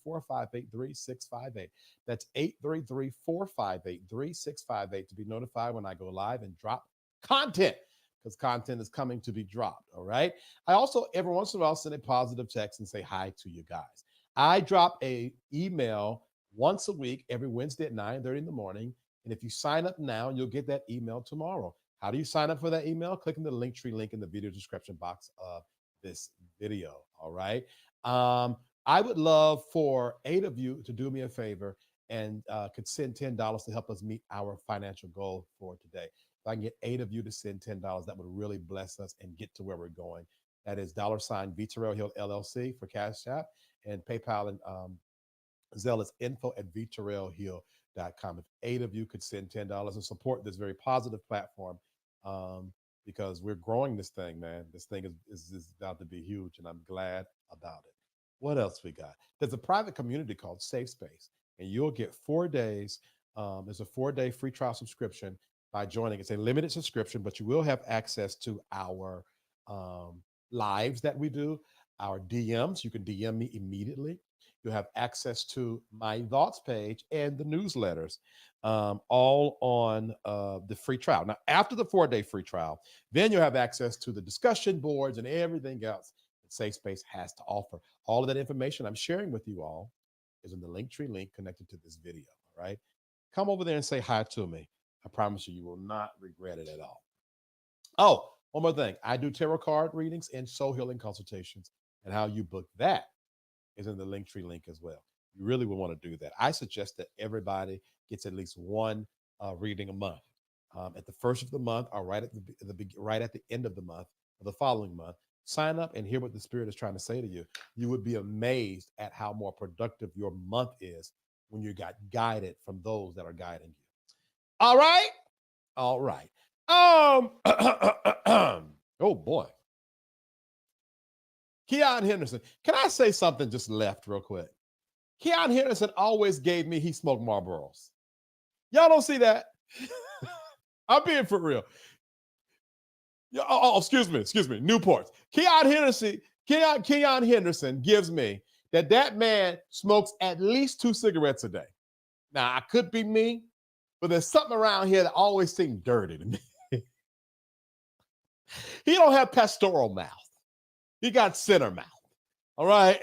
833-458-3658. That's 833-458-3658 to be notified when I go live and drop content, because content is coming to be dropped, all right? I also, every once in a while, send a positive text and say hi to you guys. I drop a email once a week, every Wednesday at 9:30 in the morning. And if you sign up now, you'll get that email tomorrow. How do you sign up for that email? Click on the Linktree link in the video description box of this video. All right. I would love for 8 of you to do me a favor and could send $10 to help us meet our financial goal for today. If I can get 8 of you to send $10, that would really bless us and get to where we're going. That is $ VTerrillHill LLC for Cash App, and PayPal and Zelle is info@VTerrillHill.com. If 8 of you could send $10 and support this very positive platform, because we're growing this thing, man. This thing is about to be huge, and I'm glad about it. What else we got? There's a private community called SafeSpace, and you'll get 4 days. There's a 4-day free trial subscription by joining. It's a limited subscription, but you will have access to our lives that we do, our DMs. You can DM me immediately. You'll have access to my thoughts page and the newsletters, all on the free trial. Now, after the 4-day free trial, then you'll have access to the discussion boards and everything else that SafeSpace has to offer. All of that information I'm sharing with you all is in the Linktree link connected to this video, all right? Come over there and say hi to me. I promise you, you will not regret it at all. Oh, one more thing. I do tarot card readings and soul healing consultations, and how you book that is in the Linktree link as well. You really would want to do that. I suggest that everybody gets at least one reading a month. At the first of the month, or right at the end of the month, or the following month, sign up and hear what the Spirit is trying to say to you. You would be amazed at how more productive your month is when you got guided from those that are guiding you. All right? All right. Oh boy. Keion Henderson. Can I say something just left real quick? Keion Henderson always gave me he smoked Marlboros. Y'all don't see that? I'm being for real. Excuse me. Newports. Keion Henderson gives me that man smokes at least 2 cigarettes a day. Now, I could be me, but there's something around here that always seems dirty to me. He don't have pastoral mouth. He got center mouth. All right.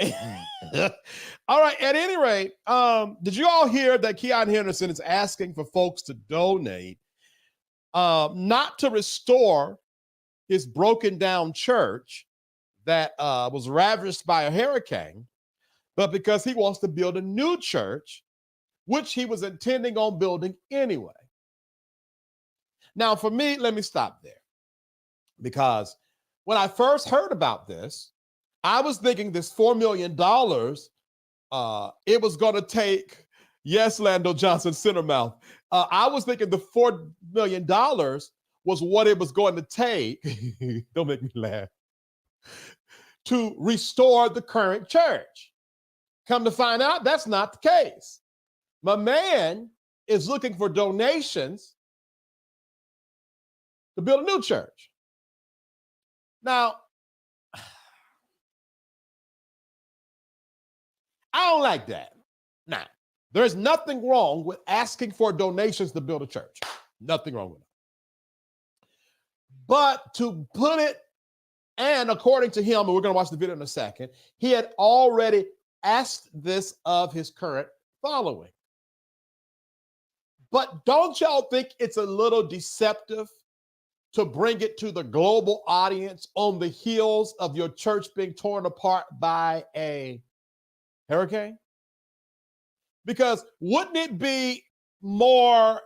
All right. At any rate, did you all hear that Keion Henderson is asking for folks to donate, not to restore his broken down church that was ravaged by a hurricane, but because he wants to build a new church, which he was intending on building anyway. Now, for me, let me stop there, because when I first heard about this, I was thinking this $4 million, it was going to take, yes, Lando Johnson, center mouth. I was thinking the $4 million was what it was going to take, don't make me laugh, to restore the current church. Come to find out, that's not the case. My man is looking for donations to build a new church. Now, I don't like that. Now, there's nothing wrong with asking for donations to build a church. Nothing wrong with it. But to put it, and according to him, and we're going to watch the video in a second, he had already asked this of his current following. But don't y'all think it's a little deceptive to bring it to the global audience on the heels of your church being torn apart by a hurricane? Because wouldn't it be more,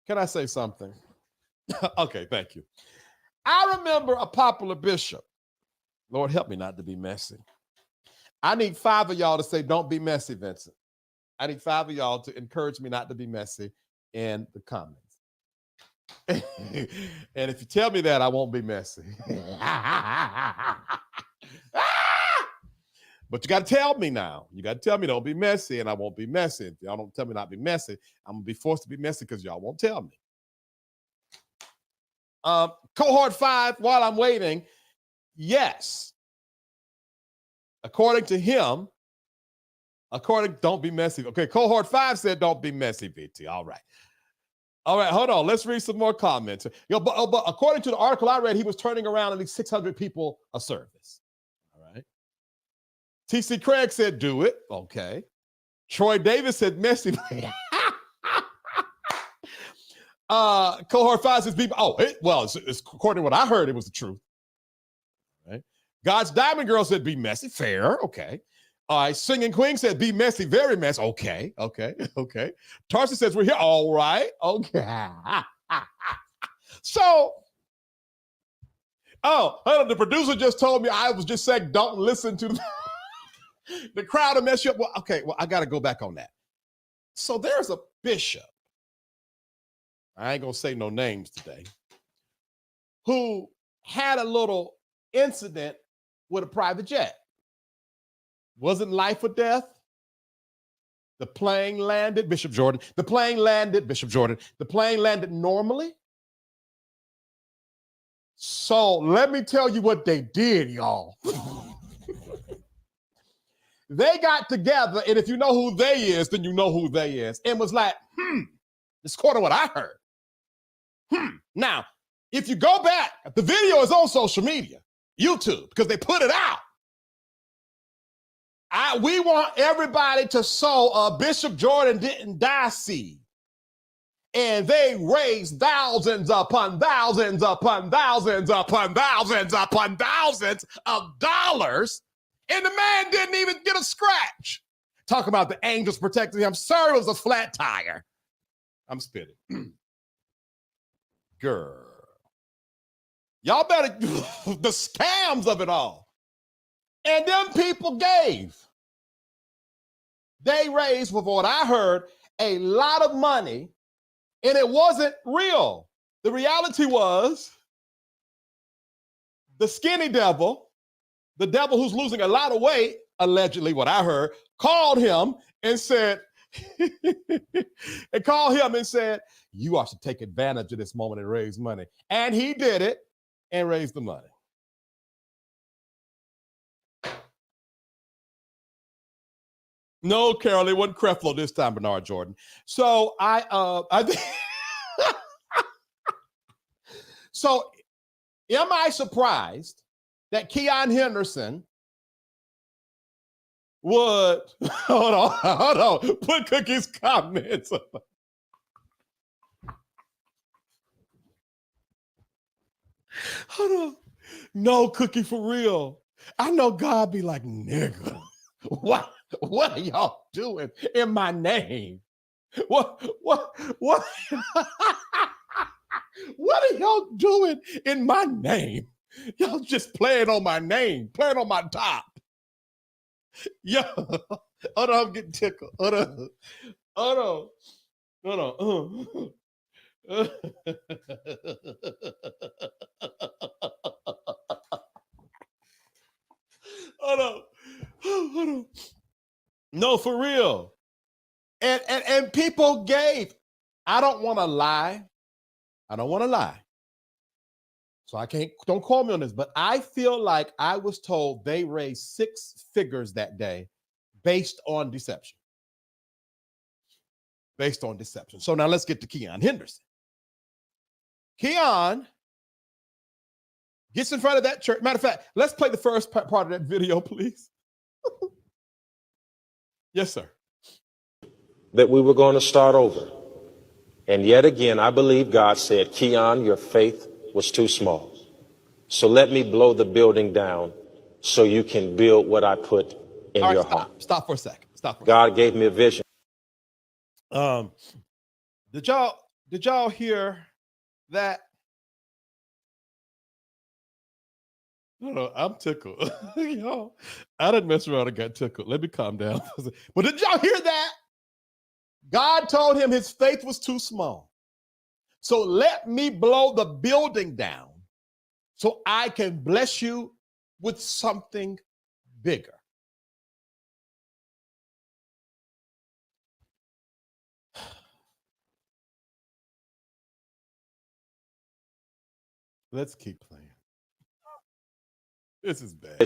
can I say something? Okay, thank you. I remember a popular bishop. Lord, help me not to be messy. I need 5 of y'all to say, don't be messy, Vincent. I need 5 of y'all to encourage me not to be messy in the comments. And if you tell me that, I won't be messy. But you got to tell me now. You got to tell me don't be messy, and I won't be messy. If y'all don't tell me not to be messy, I'm going to be forced to be messy because y'all won't tell me. Cohort 5, while I'm waiting, yes. According to him, don't be messy. Okay, cohort 5 said don't be messy, VT. All right, hold on. Let's read some more comments. But according to the article I read, he was turning around at least 600 people a service. All right. TC Craig said do it. Okay. Troy Davis said messy. Cohort 5 says people. It's according to what I heard, it was the truth. God's Diamond Girl said, be messy. Fair. Okay. All right. Singing Queen said, be messy, very messy. Okay. Tarsi says, we're here. All right. Okay. So, the producer just told me I was just saying, don't listen to the crowd to mess you up. Well, okay. Well, I got to go back on that. So there's a bishop. I ain't going to say no names today, who had a little incident with a private jet. Wasn't life or death. The plane landed, Bishop Jordan. The plane landed, Bishop Jordan. The plane landed normally. So let me tell you what they did, y'all. They got together, and if you know who they is, then you know who they is. And was like, this is quarter what I heard. Now, if you go back, the video is on social media, YouTube, because they put it out. We want everybody to sow a Bishop Jordan didn't die seed. And they raised thousands upon thousands upon thousands upon thousands upon thousands of dollars. And the man didn't even get a scratch. Talk about the angels protecting him. Sir, it was a flat tire. I'm spitting. Girl. Y'all better, the scams of it all. And them people gave. They raised, from what I heard, a lot of money, and it wasn't real. The reality was the skinny devil, the devil who's losing a lot of weight, allegedly what I heard, called him and said, you ought to take advantage of this moment and raise money. And he did it and raised the money. No, Carol, it wasn't Creflo this time, Bernard Jordan. So so am I surprised that Keion Henderson would, hold on, put Cookie's comments up. Hold on. No, Cookie, for real. I know God be like, nigga, what are y'all doing in my name? What what are y'all doing in my name? Y'all just playing on my name, playing on my top. Yo, hold on, I'm getting tickled. Hold on. Hold on. No, for real. And people gave. I don't want to lie. So don't call me on this, but I feel like I was told they raised 6 figures that day based on deception. So now let's get to Keion Henderson. Keion gets in front of that church. Matter of fact, let's play the first part of that video, please. Yes, sir. That we were going to start over. And yet again, I believe God said, Keion, your faith was too small. So let me blow the building down so you can build what I put in your heart. Stop for a second. God gave me a vision. Did y'all hear that? No, I'm tickled. Y'all, I didn't mess around and got tickled. Let me calm down. But did y'all hear that? God told him his faith was too small. So let me blow the building down so I can bless you with something bigger. Let's keep playing. This is bad.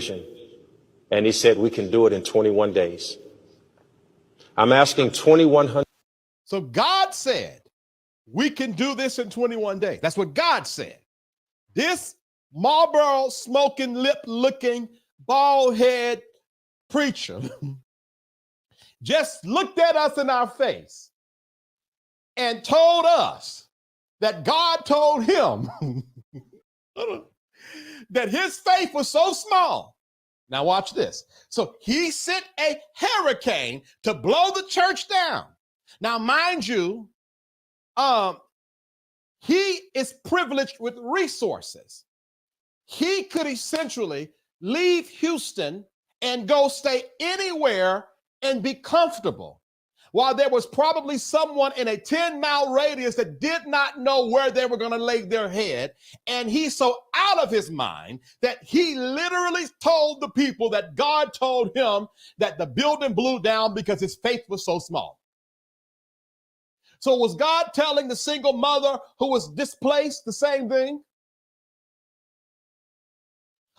And he said, we can do it in 21 days. I'm asking 2,100. So God said, we can do this in 21 days. That's what God said. This Marlboro smoking, lip looking, bald head preacher just looked at us in our face and told us that God told him that his faith was so small. Now watch this. So he sent a hurricane to blow the church down. Now, mind you, he is privileged with resources. He could essentially leave Houston and go stay anywhere and be comfortable, while there was probably someone in a 10-mile radius that did not know where they were going to lay their head. And he's so out of his mind that he literally told the people that God told him that the building blew down because his faith was so small. So was God telling the single mother who was displaced the same thing?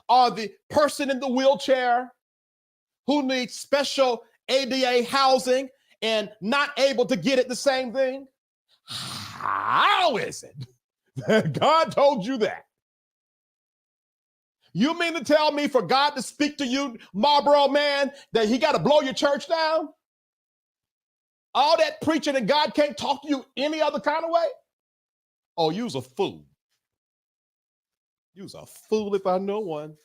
Or the person in the wheelchair who needs special ADA housing and not able to get it the same thing? How is it that God told you that? You mean to tell me for God to speak to you, Marlboro man, that he got to blow your church down? All that preaching and God can't talk to you any other kind of way? Oh, you's a fool. You's a fool if I know one.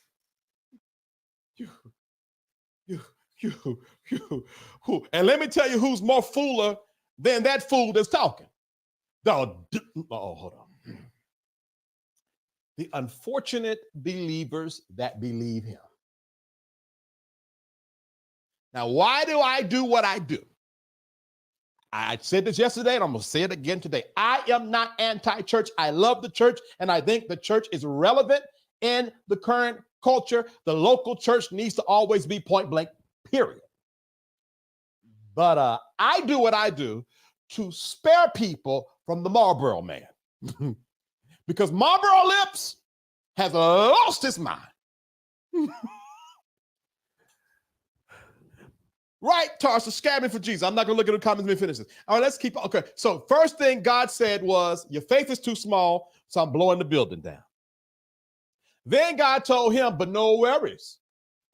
And let me tell you who's more fooler than that fool that's talking. Hold on. The unfortunate believers that believe him. Now, why do I do what I do? I said this yesterday, and I'm going to say it again today. I am not anti-church. I love the church, and I think the church is relevant in the current culture. The local church needs to always be point blank, period. But I do what I do to spare people from the Marlboro man. Because Marlboro Lips has lost his mind. Right, Tarsa, scamming for Jesus. I'm not going to look at the comments. Let me finish this. All right, let's keep. Okay, so first thing God said was, your faith is too small, so I'm blowing the building down. Then God told him, but no worries.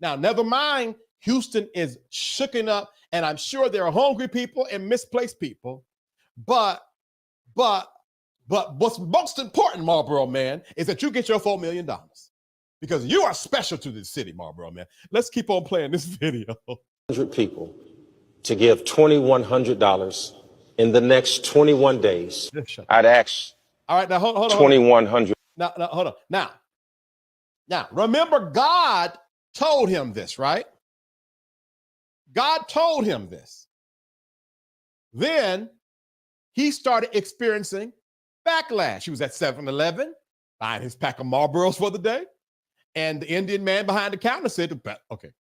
Now, never mind, Houston is shooken up, and I'm sure there are hungry people and misplaced people. But what's most important, Marlboro man, is that you get your $4 million. Because you are special to this city, Marlboro man. Let's keep on playing this video. 100 people to give $2,100 in the next 21 days. I'd ask. All right, now hold on. 2,100. Now, hold on. Now, remember, God told him this, right? God told him this. Then he started experiencing backlash. He was at 7-Eleven buying his pack of Marlboros for the day. And the Indian man behind the counter said, okay.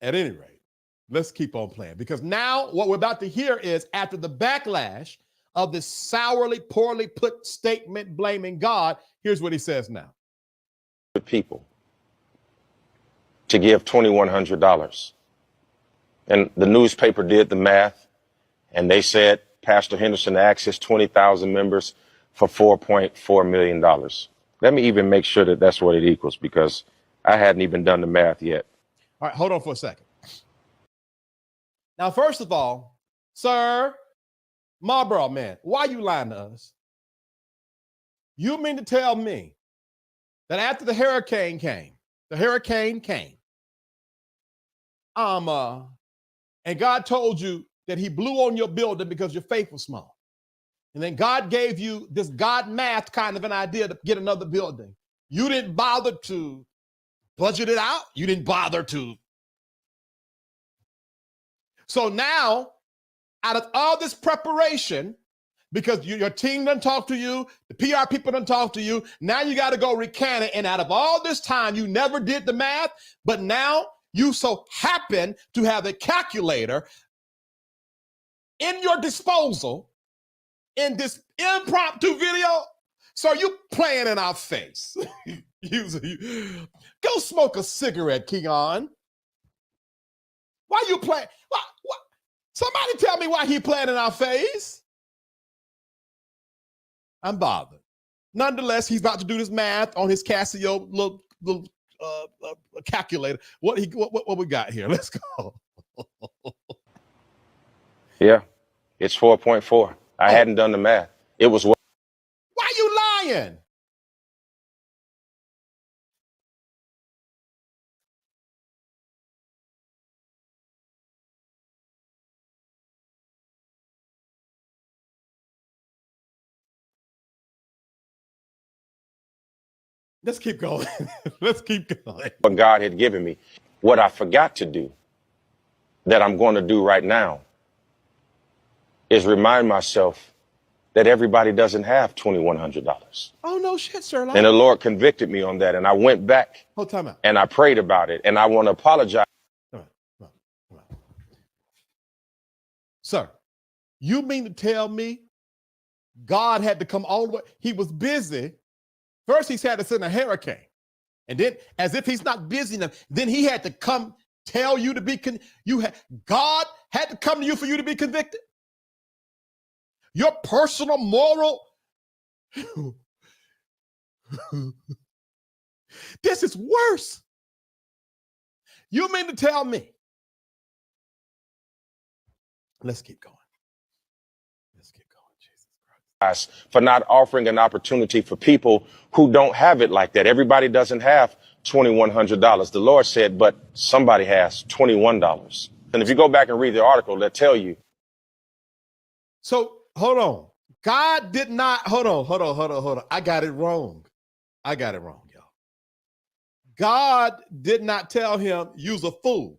At any rate, let's keep on playing, because now what we're about to hear is, after the backlash of this sourly, poorly put statement blaming God, here's what he says now. People to give $2,100. And the newspaper did the math, and they said Pastor Henderson accessed 20,000 members for $4.4 million. Let me even make sure that that's what it equals, because I hadn't even done the math yet. All right, hold on for a second. Now, first of all, sir, Marlboro man, why are you lying to us? You mean to tell me that after the hurricane came, and God told you that he blew on your building because your faith was small, and then God gave you this God math kind of an idea to get another building, you didn't bother to budget it out? You didn't bother to. So now, out of all this preparation, because your team done talk to you, the PR people done talk to you, now you got to go recant it. And out of all this time, you never did the math, but now you so happen to have a calculator in your disposal in this impromptu video. So you playing in our face. Go smoke a cigarette, Keion. Why you playing? What? Somebody tell me why he playing in our face. I'm bothered. Nonetheless, he's about to do this math on his Casio little calculator. What we got here? Let's go. Yeah, it's 4.4. I hadn't done the math. It was lying. Let's keep going. Let's keep going. What God had given me. What I forgot to do, that I'm going to do right now, is remind myself that everybody doesn't have $2,100. Oh, no shit, Sherlock. And the Lord convicted me on that. And I went back time out. and I prayed about it. And I want to apologize. Come on. Sir, you mean to tell me God had to come all the way? He was busy. First, he's had to send a hurricane. And then, as if he's not busy enough, then he had to come tell you to be, God had to come to you for you to be convicted. Your personal moral. This is worse. You mean to tell me? Let's keep going. For not offering an opportunity for people who don't have it like that. Everybody doesn't have $2,100. The Lord said, but somebody has $21. And if you go back and read the article, they'll tell you. So hold on. God did not, hold on. I got it wrong, y'all. God did not tell him, you's a fool.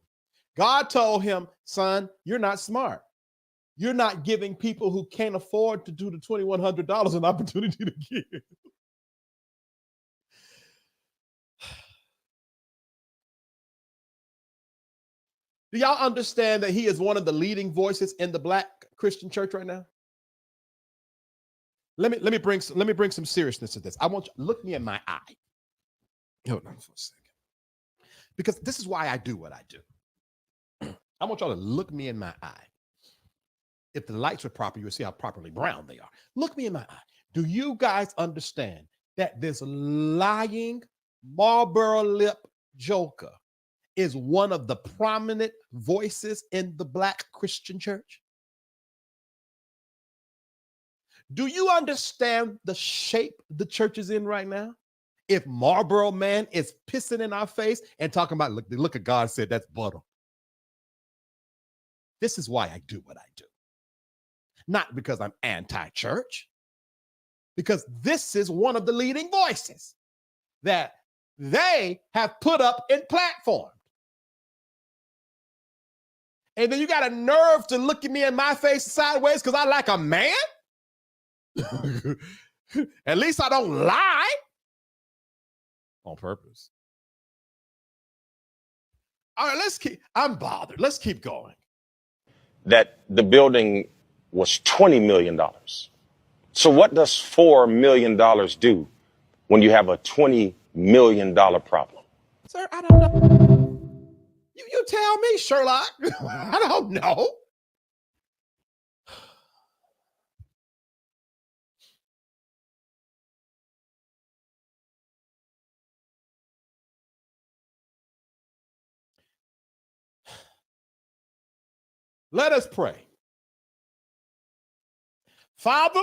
God told him, son, you're not smart. You're not giving people who can't afford to do the $2,100 an opportunity to give. Do y'all understand that he is one of the leading voices in the Black Christian church right now? Let me bring some seriousness to this. I want you to look me in my eye. Hold on for a second. Because this is why I do what I do. I want y'all to look me in my eye. If the lights were proper, you would see how properly brown they are. Look me in my eye. Do you guys understand that this lying Marlboro lip joker is one of the prominent voices in the Black Christian church? Do you understand the shape the church is in right now? If Marlboro Man is pissing in our face and talking about, look at God said that's butter. This is why I do what I do. Not because I'm anti-church, because this is one of the leading voices that they have put up and platformed. And then you got a nerve to look at me in my face sideways because I like a man? At least I don't lie on purpose. All right, I'm bothered. Let's keep going. That the building was $20 million. So what does $4 million do when you have a $20 million problem? Sir, I don't know. You tell me, Sherlock. I don't know. Let us pray. Father,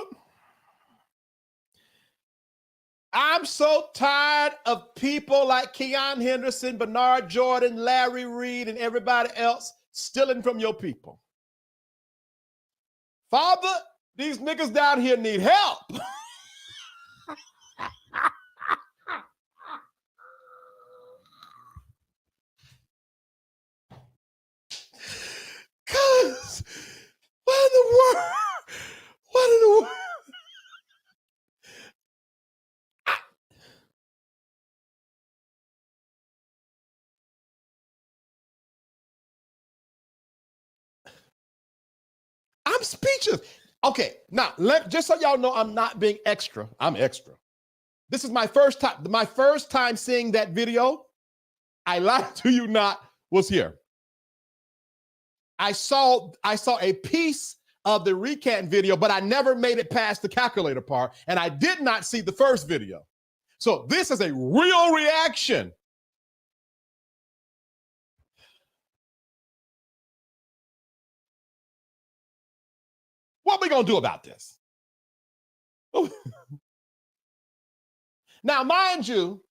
I'm so tired of people like Keion Henderson, Bernard Jordan, Larry Reed, and everybody else stealing from your people. Father, these niggas down here need help. Cause what in the world? I'm speechless. Okay, now just so y'all know, I'm not being extra. I'm extra. This is my first time. My first time seeing that video, I lied to you not, was here. I saw a piece of the recant video, but I never made it past the calculator part, and I did not see the first video. So this is a real reaction. What are we gonna do about this? Now, mind you,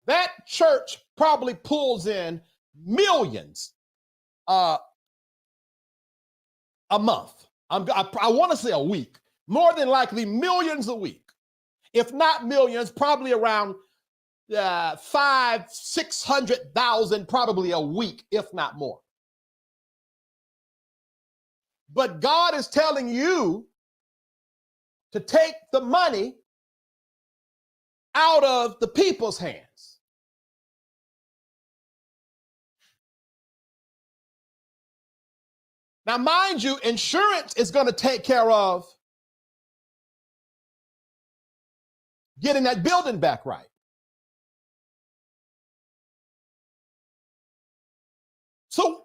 that church probably pulls in millions a month. I want to say a week. More than likely millions a week. If not millions, probably around 500,000-600,000 probably a week, if not more. But God is telling you to take the money out of the people's hands. Now, mind you, insurance is going to take care of getting that building back right. So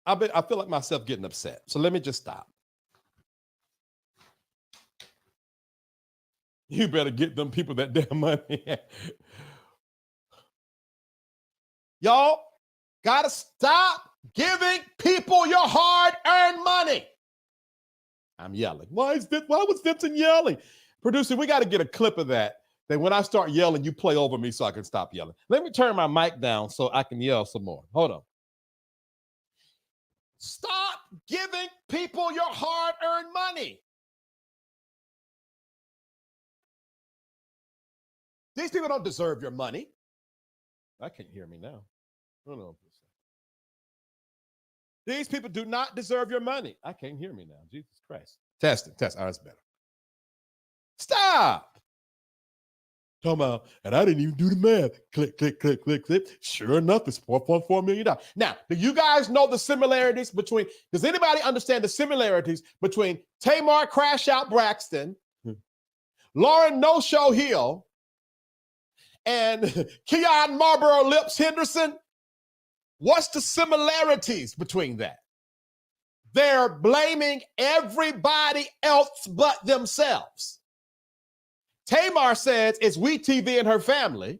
I feel like myself getting upset. So let me just stop. You better get them people that damn money. Y'all gotta stop giving people your hard-earned money. I'm yelling. Why was Vincent yelling? Producer, we got to get a clip of that. Then when I start yelling, you play over me so I can stop yelling. Let me turn my mic down so I can yell some more. Hold on. Stop giving people your hard-earned money. These people don't deserve your money. I can't hear me now. Hold on. These people do not deserve your money. I can't hear me now. Jesus Christ. Test. Oh, that's better. Stop. Tamar, and I didn't even do the math. Click. Sure enough, it's $4.4 million. Now, do you guys know the similarities between, does anybody understand the similarities between Tamar Crash Out Braxton, Lauryn No Show Hill, and Keion Marlboro Lips Henderson? What's the similarities between that? They're blaming everybody else but themselves. Tamar says it's WeTV and her family.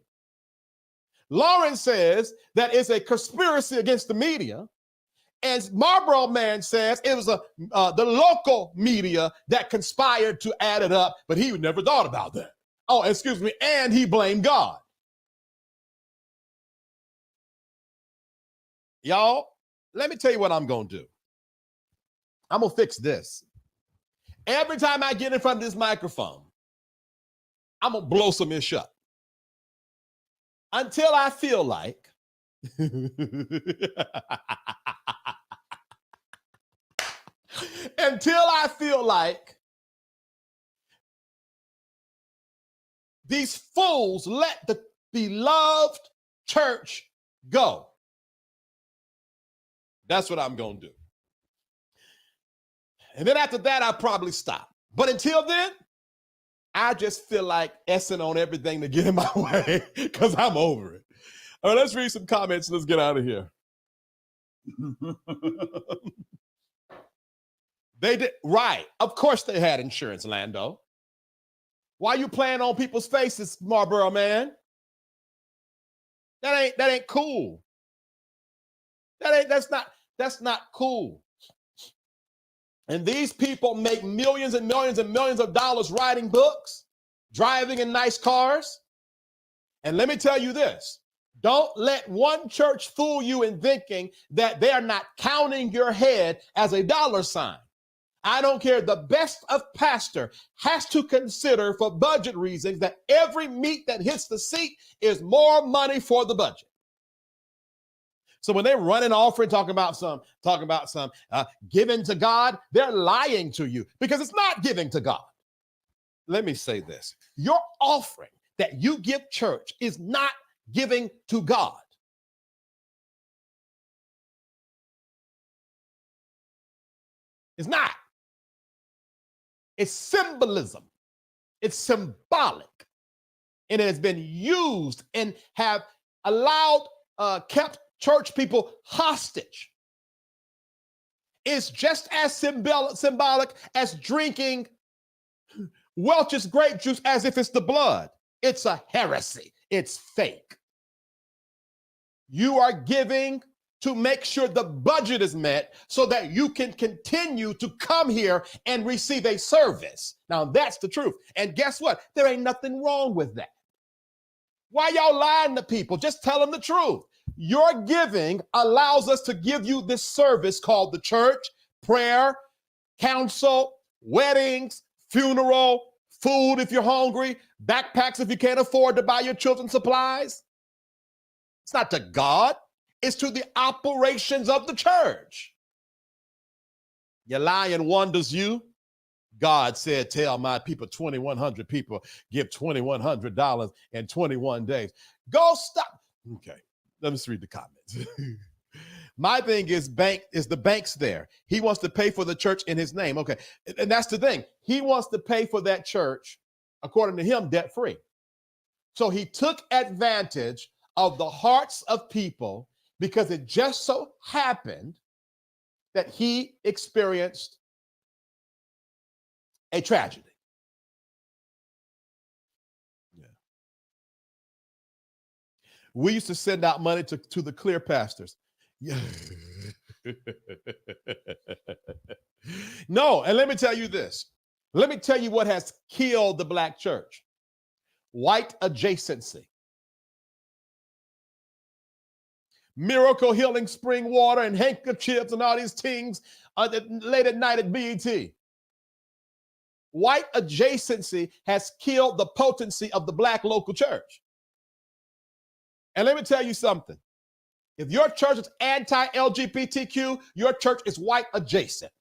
Lauryn says that it's a conspiracy against the media. And Marlboro Man says it was the local media that conspired to add it up, but he never thought about that. Oh, excuse me, and he blamed God. Y'all, let me tell you what I'm going to do. I'm going to fix this. Every time I get in front of this microphone, I'm going to blow some ish up. Until I feel like these fools let the beloved church go. That's what I'm going to do. And then after that, I'll probably stop. But until then, I just feel like essing on everything to get in my way because I'm over it. All right, let's read some comments. Let's get out of here. They did, right. Of course they had insurance, Lando. Why you playing on people's faces, Marlboro Man? That ain't cool. That's not cool. And these people make millions and millions and millions of dollars writing books, driving in nice cars. And let me tell you this, don't let one church fool you in thinking that they are not counting your head as a dollar sign. I don't care. The best of pastor has to consider for budget reasons that every meat that hits the seat is more money for the budget. So when they're running offering, talking about some giving to God, they're lying to you because it's not giving to God. Let me say this. Your offering that you give church is not giving to God. It's not. It's symbolism. It's symbolic. And it has been used and have allowed, kept church people hostage. It's just as symbolic as drinking Welch's grape juice as if it's the blood. It's a heresy. It's fake. You are giving to make sure the budget is met so that you can continue to come here and receive a service. Now, that's the truth. And guess what? There ain't nothing wrong with that. Why y'all lying to people? Just tell them the truth. Your giving allows us to give you this service called the church, prayer, counsel, weddings, funeral, food if you're hungry, backpacks if you can't afford to buy your children supplies. It's not to God. It's to the operations of the church. Your lion wonders you. God said, tell my people, 2,100 people, give $2,100 in 21 days. Go stop. Okay, let me just read the comments. My thing is the bank's there. He wants to pay for the church in his name. Okay, and that's the thing. He wants to pay for that church, according to him, debt-free. So he took advantage of the hearts of people because it just so happened that he experienced a tragedy. Yeah. We used to send out money to the clear pastors. Yeah. No, and let me tell you this. Let me tell you what has killed the black church. White adjacency. Miracle healing spring water and handkerchiefs and all these things late at night at BET. White adjacency has killed the potency of the black local church. And let me tell you something. If your church is anti-LGBTQ, your church is white adjacent.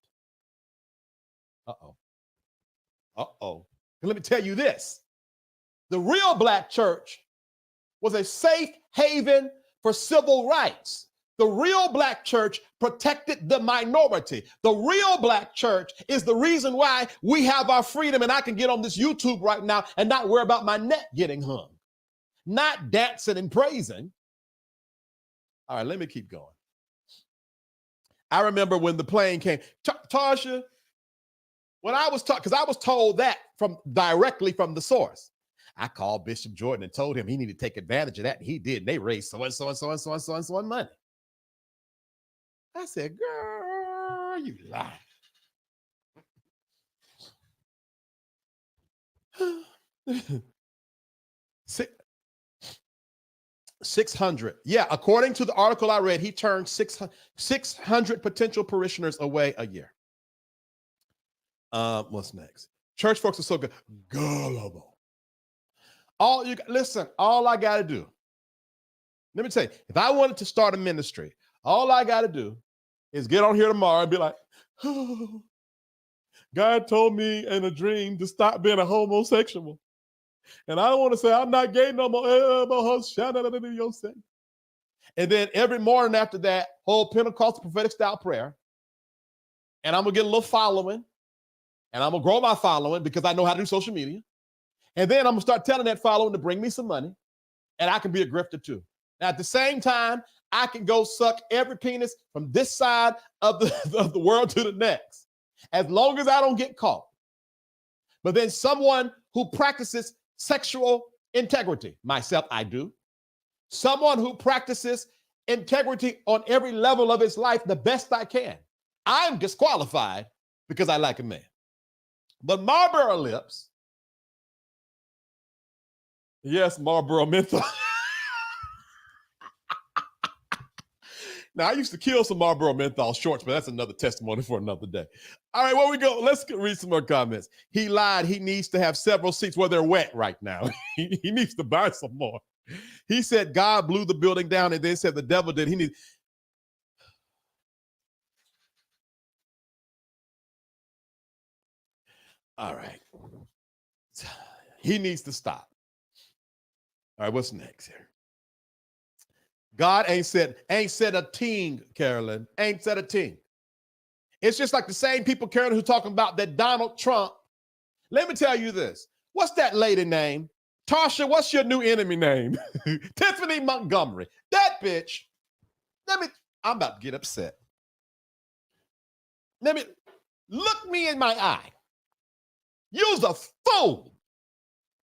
Uh-oh. Uh-oh. And let me tell you this. The real black church was a safe haven for civil rights. The real black church protected the minority. The real black church is the reason why we have our freedom and I can get on this YouTube right now and not worry about my neck getting hung. Not dancing and praising. All right, let me keep going. I remember when the plane came. Tasha, when I was taught, because I was told that directly from the source. I called Bishop Jordan and told him he needed to take advantage of that, and he did. And they raised so and so and so and so and so and so money. I said, girl, you lie. Six, 600. Yeah, according to the article I read, he turned 600 potential parishioners away a year. What's next? Church folks are so good. Gullible. Listen, all I got to do, let me tell you, if I wanted to start a ministry, all I got to do is get on here tomorrow and be like, oh, God told me in a dream to stop being a homosexual. And I don't want to say I'm not gay no more. And then every morning after that, whole Pentecostal prophetic style prayer. And I'm going to get a little following. And I'm going to grow my following because I know how to do social media. And then I'm going to start telling that following to bring me some money. And I can be a grifter too. Now, at the same time, I can go suck every penis from this side of the world to the next, as long as I don't get caught. But then someone who practices sexual integrity, myself, I do. Someone who practices integrity on every level of his life the best I can. I'm disqualified because I like a man. But Marlboro Lips, yes, Marlboro Menthol. Now, I used to kill some Marlboro Menthol shorts, but that's another testimony for another day. All right, where we go? Let's read some more comments. He lied. He needs to have several seats where they're wet right now. He needs to buy some more. He said God blew the building down and then said the devil did. He needs. All right. He needs to stop. All right, what's next here? God ain't said a thing, Carolyn. Ain't said a thing. It's just like the same people, Carolyn, who talking about that Donald Trump. Let me tell you this. What's that lady name? Tasha, what's your new enemy name? Tiffany Montgomery. That bitch. I'm about to get upset. Look me in my eye. You's a fool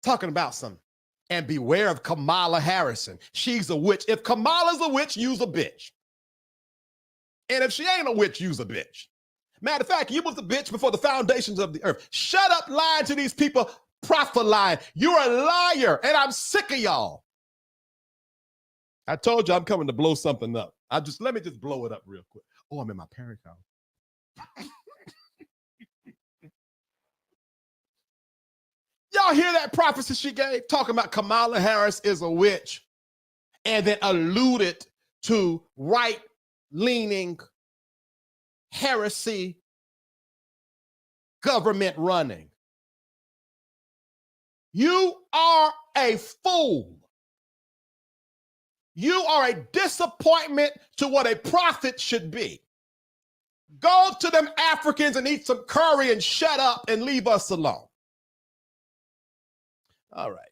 talking about some. And beware of Kamala Harrison. She's a witch. If Kamala's a witch, you's a bitch. And if she ain't a witch, you's a bitch. Matter of fact, you was a bitch before the foundations of the earth. Shut up lying to these people, prophet lying. You're a liar, and I'm sick of y'all. I told you I'm coming to blow something up. Let me just blow it up real quick. Oh, I'm in my parents' house. Y'all hear that prophecy she gave? Talking about Kamala Harris is a witch. And then alluded to right-leaning heresy government running. You are a fool. You are a disappointment to what a prophet should be. Go to them Africans and eat some curry and shut up and leave us alone. All right.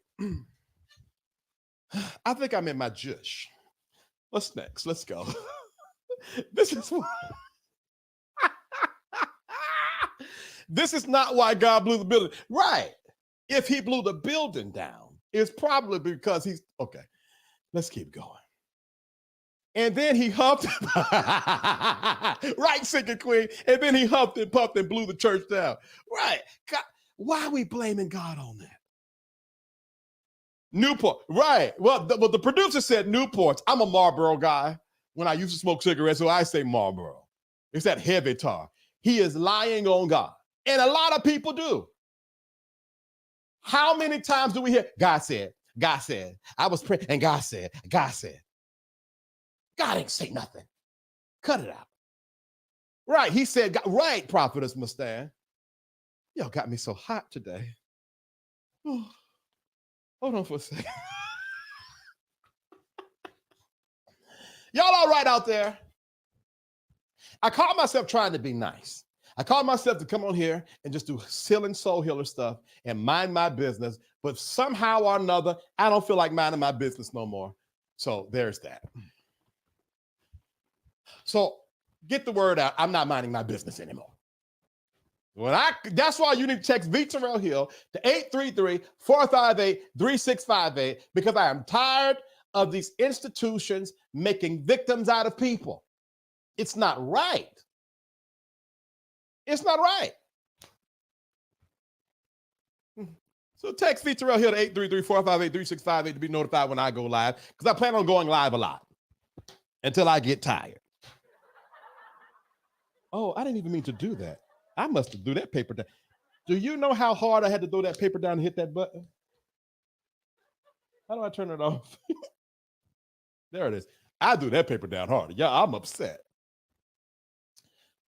I think I'm in my jush. What's next? Let's go. This is not why God blew the building. Right. If he blew the building down, it's probably because he's okay. Let's keep going. And then he huffed, right, Second Queen. And then he huffed and puffed and blew the church down. Right. God, why are we blaming God on that? Newport, right. Well, the producer said Newports. I'm a Marlboro guy. When I used to smoke cigarettes, so I say Marlboro. It's that heavy tar. He is lying on God. And a lot of people do. How many times do we hear, God said, I was praying, and God said. God ain't say nothing. Cut it out. Right, he said, God, right, Prophetess Mustang. Y'all got me so hot today. Oh, hold on for a second. Y'all all right out there? I caught myself trying to be nice. I caught myself to come on here and just do healing soul healer stuff and mind my business, but somehow or another, I don't feel like minding my business no more. So there's that. So get the word out. I'm not minding my business anymore. That's why you need to text VTerrillHill to 833-458-3658 because I am tired of these institutions making victims out of people. It's not right. It's not right. So text VTerrillHill to 833-458-3658 to be notified when I go live because I plan on going live a lot until I get tired. Oh, I didn't even mean to do that. I must have threw that paper down. Do you know how hard I had to throw that paper down and hit that button? How do I turn it off? There it is. I threw that paper down hard. Yeah, I'm upset.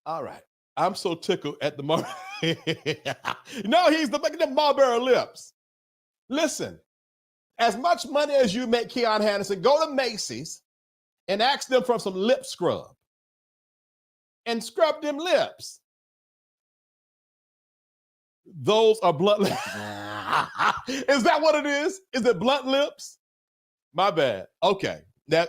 All right. I'm so tickled at the moment. No, he's the Marlboro lips. Listen, as much money as you make, Keion Henderson, go to Macy's and ask them for some lip scrub and scrub them lips. Those are blunt lips. Is that what it is? Is it blunt lips? My bad. Okay.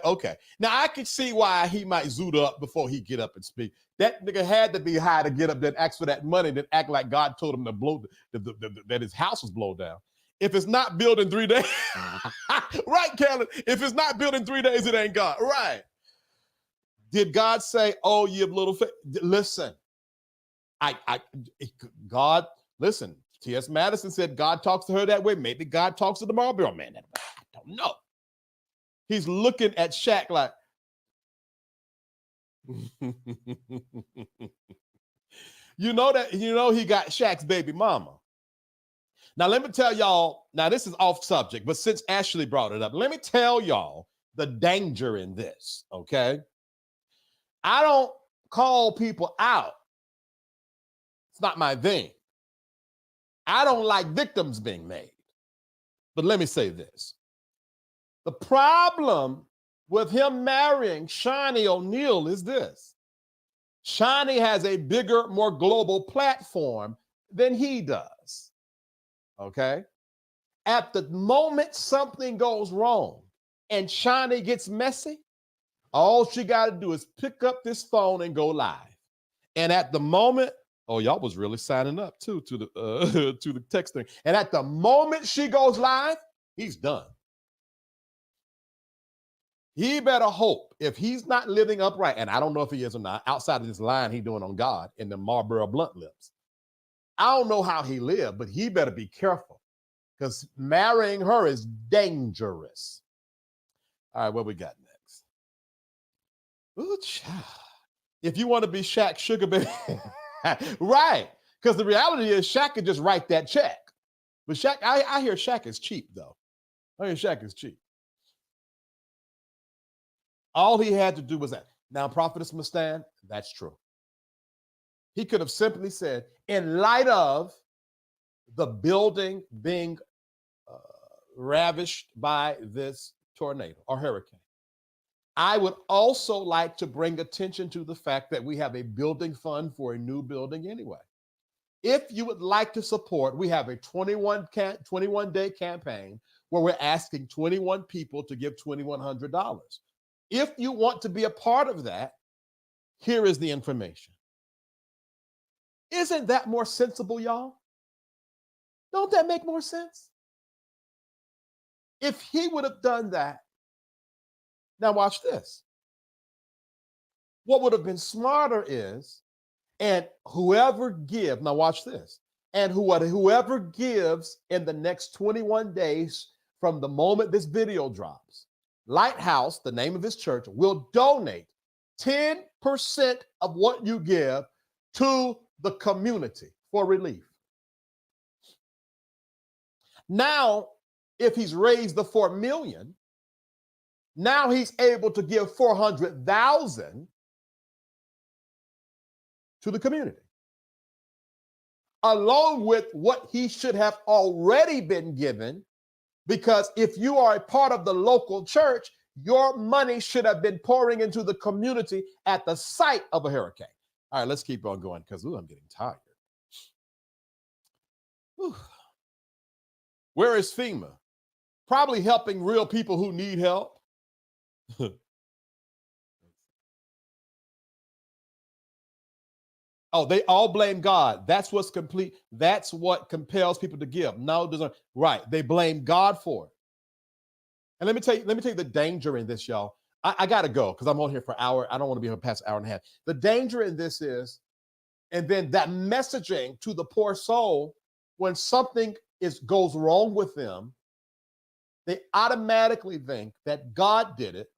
Okay. Now I can see why he might zoot up before he get up and speak. That nigga had to be high to get up there and ask for that money, then act like God told him to blow that his house was blown down. If it's not built in 3 days, right, Kellen? If it's not built in 3 days, it ain't God. Right. Did God say, "Oh, you little faith"? Listen, God. Listen, T.S. Madison said God talks to her that way. Maybe God talks to the Marlboro man that way. I don't know. He's looking at Shaq like, he got Shaq's baby mama. Now, let me tell y'all, now this is off subject, but since Ashley brought it up, let me tell y'all the danger in this, okay? I don't call people out. It's not my thing. I don't like victims being made. But let me say this. The problem with him marrying Shani O'Neal is this. Shani has a bigger, more global platform than he does. Okay? At the moment something goes wrong and Shani gets messy, all she got to do is pick up this phone and go live. And at the moment, oh, y'all was really signing up too to the text thing. And at the moment she goes live, he's done. He better hope if he's not living upright, and I don't know if he is or not, outside of this line he doing on God in the Marlboro blunt lips. I don't know how he lived, but he better be careful because marrying her is dangerous. All right, what we got next? Ooh, child. If you want to be Shaq Sugar Baby, right? Because the reality is Shaq could just write that check. But Shaq, I hear Shaq is cheap, though. I hear Shaq is cheap. All he had to do was that. Now, Prophetess Mustan, that's true. He could have simply said, in light of the building being ravished by this tornado or hurricane, I would also like to bring attention to the fact that we have a building fund for a new building anyway. If you would like to support, we have a 21-day campaign where we're asking 21 people to give $2,100. If you want to be a part of that, here is the information. Isn't that more sensible, y'all? Don't that make more sense? If he would have done that, now watch this. What would have been smarter is, and whoever gives, now watch this, and whoever gives in the next 21 days from the moment this video drops, Lighthouse, the name of his church, will donate 10% of what you give to the community for relief. Now, if he's raised the 4 million, now he's able to give 400,000 to the community, along with what he should have already been given. Because if you are a part of the local church, your money should have been pouring into the community at the site of a hurricane. All right, let's keep on going because I'm getting tired. Whew. Where is FEMA? Probably helping real people who need help. Oh, they all blame God. That's what's complete. That's what compels people to give. No, right. They blame God for it. And let me tell you the danger in this, y'all. I gotta go because I'm on here for an hour. I don't want to be here past an hour and a half. The danger in this is, and then that messaging to the poor soul, when something goes wrong with them, they automatically think that God did it.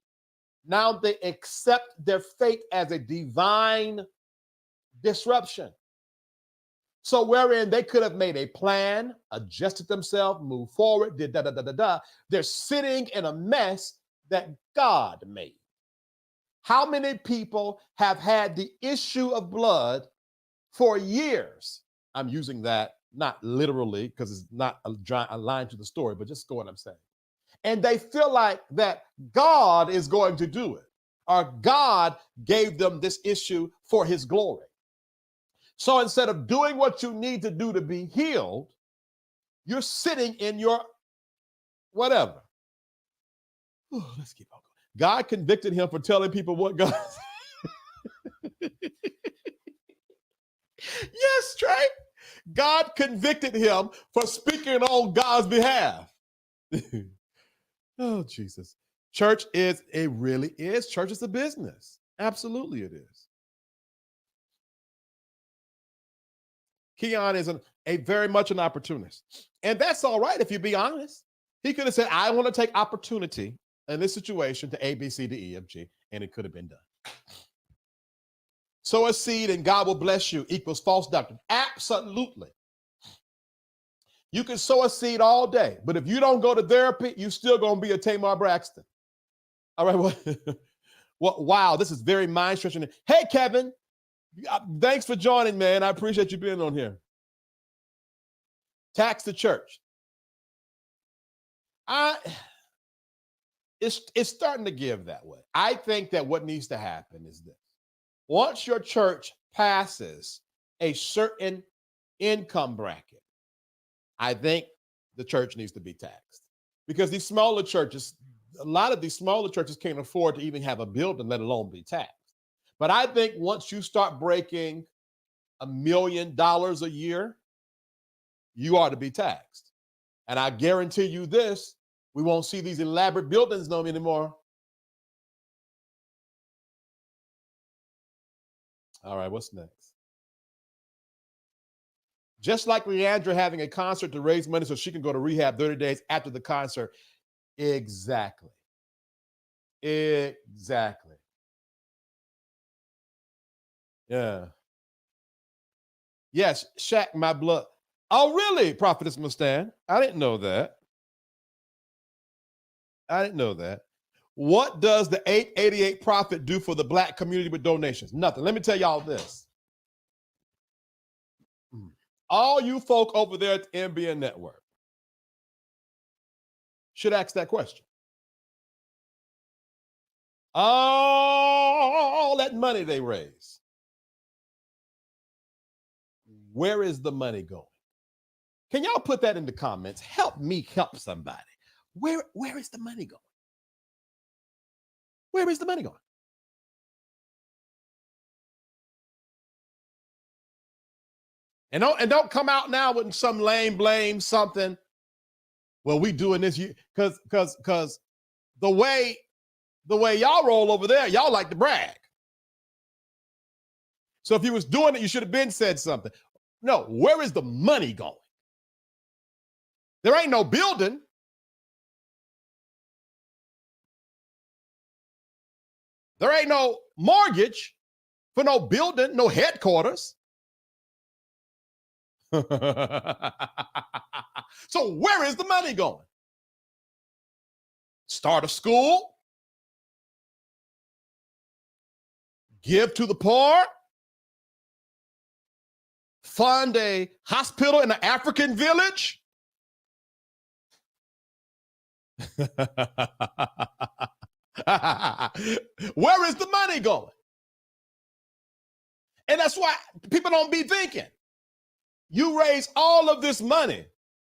Now they accept their fate as a divine disruption. So wherein they could have made a plan, adjusted themselves, moved forward, did da-da-da-da-da. They're sitting in a mess that God made. How many people have had the issue of blood for years? I'm using that not literally because it's not a line to the story, but just go what I'm saying. And they feel like that God is going to do it, or God gave them this issue for his glory. So instead of doing what you need to do to be healed, you're sitting in your whatever. Ooh, let's keep on going. God convicted him for telling people what God. Yes, Trey. God convicted him for speaking on God's behalf. Oh, Jesus. Church is a business. Absolutely it is. Keion is a very much an opportunist. And that's all right if you be honest. He could have said, I want to take opportunity in this situation to A, B, C, D, E, F, G, and it could have been done. Sow a seed and God will bless you equals false doctrine. Absolutely. You can sow a seed all day, but if you don't go to therapy, you're still going to be a Tamar Braxton. All right. Well, wow, this is very mind-stretching. Hey, Kevin. Thanks for joining, man. I appreciate you being on here. Tax the church. It's starting to give that way. I think that what needs to happen is this. Once your church passes a certain income bracket, I think the church needs to be taxed. Because these smaller churches, a lot of these smaller churches can't afford to even have a building, let alone be taxed. But I think once you start breaking $1 million a year, you ought to be taxed. And I guarantee you this, we won't see these elaborate buildings no anymore. All right, what's next? Just like Leandra having a concert to raise money so she can go to rehab 30 days after the concert. Exactly. Exactly. Yeah. Yes, Shaq, my blood. Oh, really, Prophetess Mustan? I didn't know that. I didn't know that. What does the 888 Prophet do for the Black community with donations? Nothing. Let me tell y'all this. All you folk over there at the NBN Network should ask that question. All that money they raise, where is the money going? Can y'all put that in the comments? Help me help somebody. Where is the money going? Where is the money going? And don't come out now with some lame blame something. Well, we doing this because the way y'all roll over there, y'all like to brag. So if you was doing it, you should have been said something. No, where is the money going? There ain't no building. There ain't no mortgage for no building, no headquarters. So where is the money going? Start a school, give to the poor, fund a hospital in an African village. Where is the money going? And that's why people don't be thinking. You raise all of this money.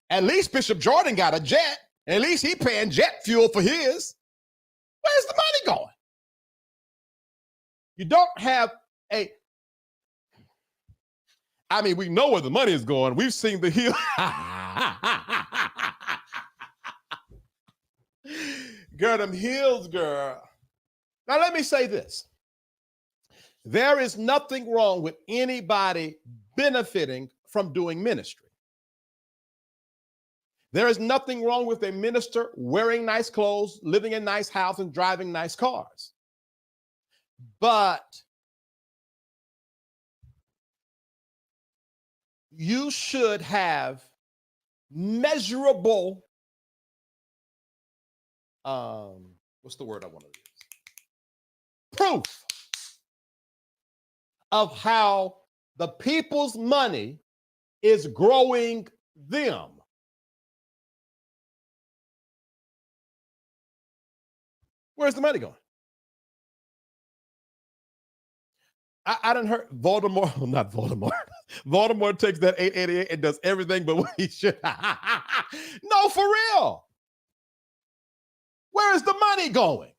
At least Bishop Jordan got a jet. At least he paying jet fuel for his. Where's the money going? You don't have we know where the money is going. We've seen the hill. Girl, them hills, girl. Now, let me say this. There is nothing wrong with anybody benefiting from doing ministry. There is nothing wrong with a minister wearing nice clothes, living in nice houses, and driving nice cars. But you should have measurable, what's the word I want to use? Proof of how the people's money is growing them. Where's the money going? I done heard Voldemort, not Voldemort. Voldemort takes that 888 and does everything but what he should. No, for real. Where is the money going?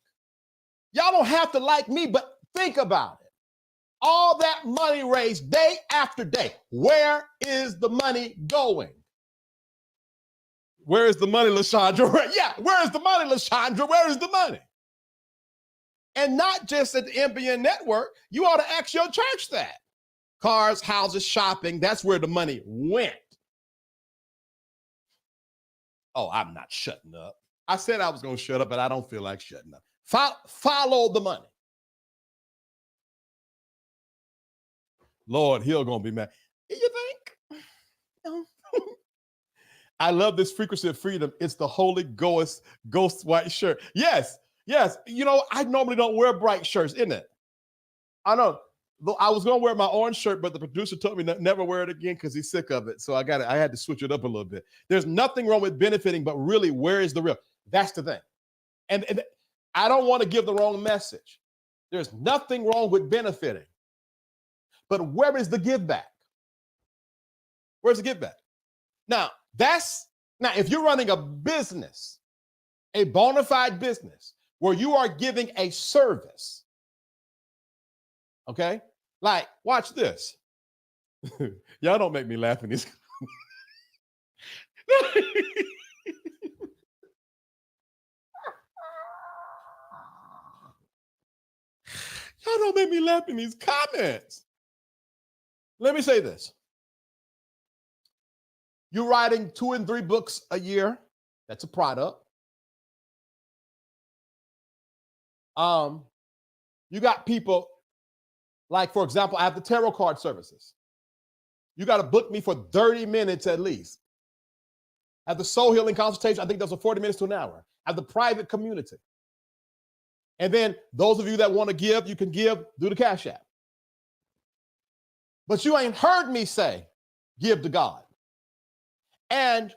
Y'all don't have to like me, but think about it. All that money raised day after day. Where is the money going? Where is the money, LaShondra? Yeah, where is the money, LaShondra? Where is the money? And not just at the NBN network. You ought to ask your church that. Cars, houses, shopping, that's where the money went. Oh, I'm not shutting up. I said I was going to shut up, but I don't feel like shutting up. Follow the money. Lord, Hill going to be mad. You think? No. I love this frequency of freedom. It's the Holy Ghost white shirt. Yes. You know, I normally don't wear bright shirts, isn't it? I know. I was going to wear my orange shirt, but the producer told me never wear it again because he's sick of it. So I had to switch it up a little bit. There's nothing wrong with benefiting, but really, where is the real? That's the thing. And I don't want to give the wrong message. There's nothing wrong with benefiting. But where is the give back? Where's the give back? Now, if you're running a business, a bona fide business, where you are giving a service, okay? Like, watch this. Y'all don't make me laugh in this. Y'all don't make me laugh in these comments. Let me say this. You're writing 2 and 3 books a year. That's a product. You got people like, for example, I have the tarot card services. You got to book me for 30 minutes at least. I have the soul healing consultation. I think those are 40 minutes to an hour. I have the private community. And then those of you that want to give, you can give through the Cash App. But you ain't heard me say, give to God. And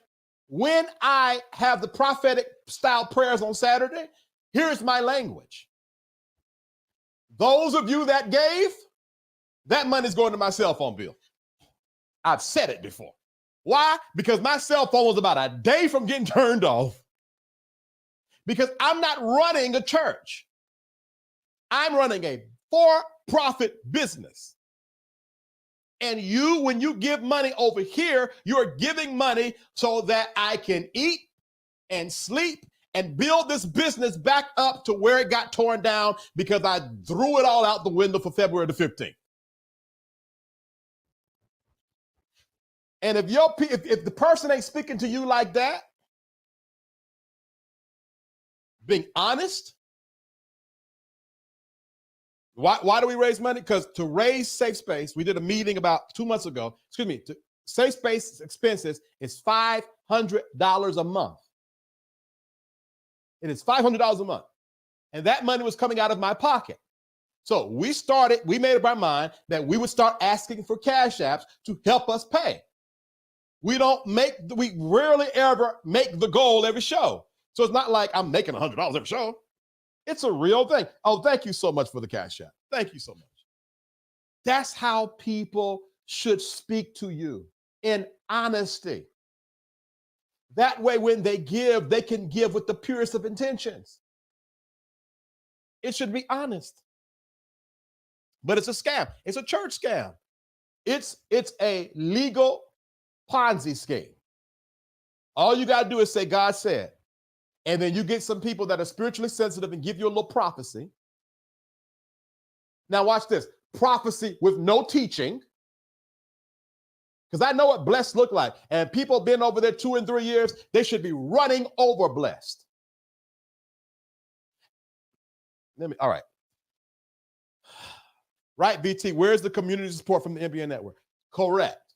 when I have the prophetic style prayers on Saturday, here's my language. Those of you that gave, that money's going to my cell phone bill. I've said it before. Why? Because my cell phone was about a day from getting turned off. Because I'm not running a church. I'm running a for-profit business. And you, when you give money over here, you're giving money so that I can eat and sleep and build this business back up to where it got torn down because I threw it all out the window for February the 15th. And if the person ain't speaking to you like that, being honest, why do we raise money? Because to raise SafeSpace, we did a meeting about 2 months ago. SafeSpace expenses is $500 a month. It is $500 a month. And that money was coming out of my pocket. So we made up our mind that we would start asking for cash apps to help us pay. We rarely ever make the goal every show. So it's not like I'm making $100 every show. It's a real thing. Oh, thank you so much for the cash app. Thank you so much. That's how people should speak to you, in honesty. That way, when they give, they can give with the purest of intentions. It should be honest. But it's a scam. It's a church scam. It's a legal Ponzi scheme. All you got to do is say, God said. And then you get some people that are spiritually sensitive and give you a little prophecy. Now watch this. Prophecy with no teaching. Because I know what blessed look like. And people have been over there 2 and 3 years. They should be running over blessed. All right. Right, BT, where's the community support from the NBA Network? Correct.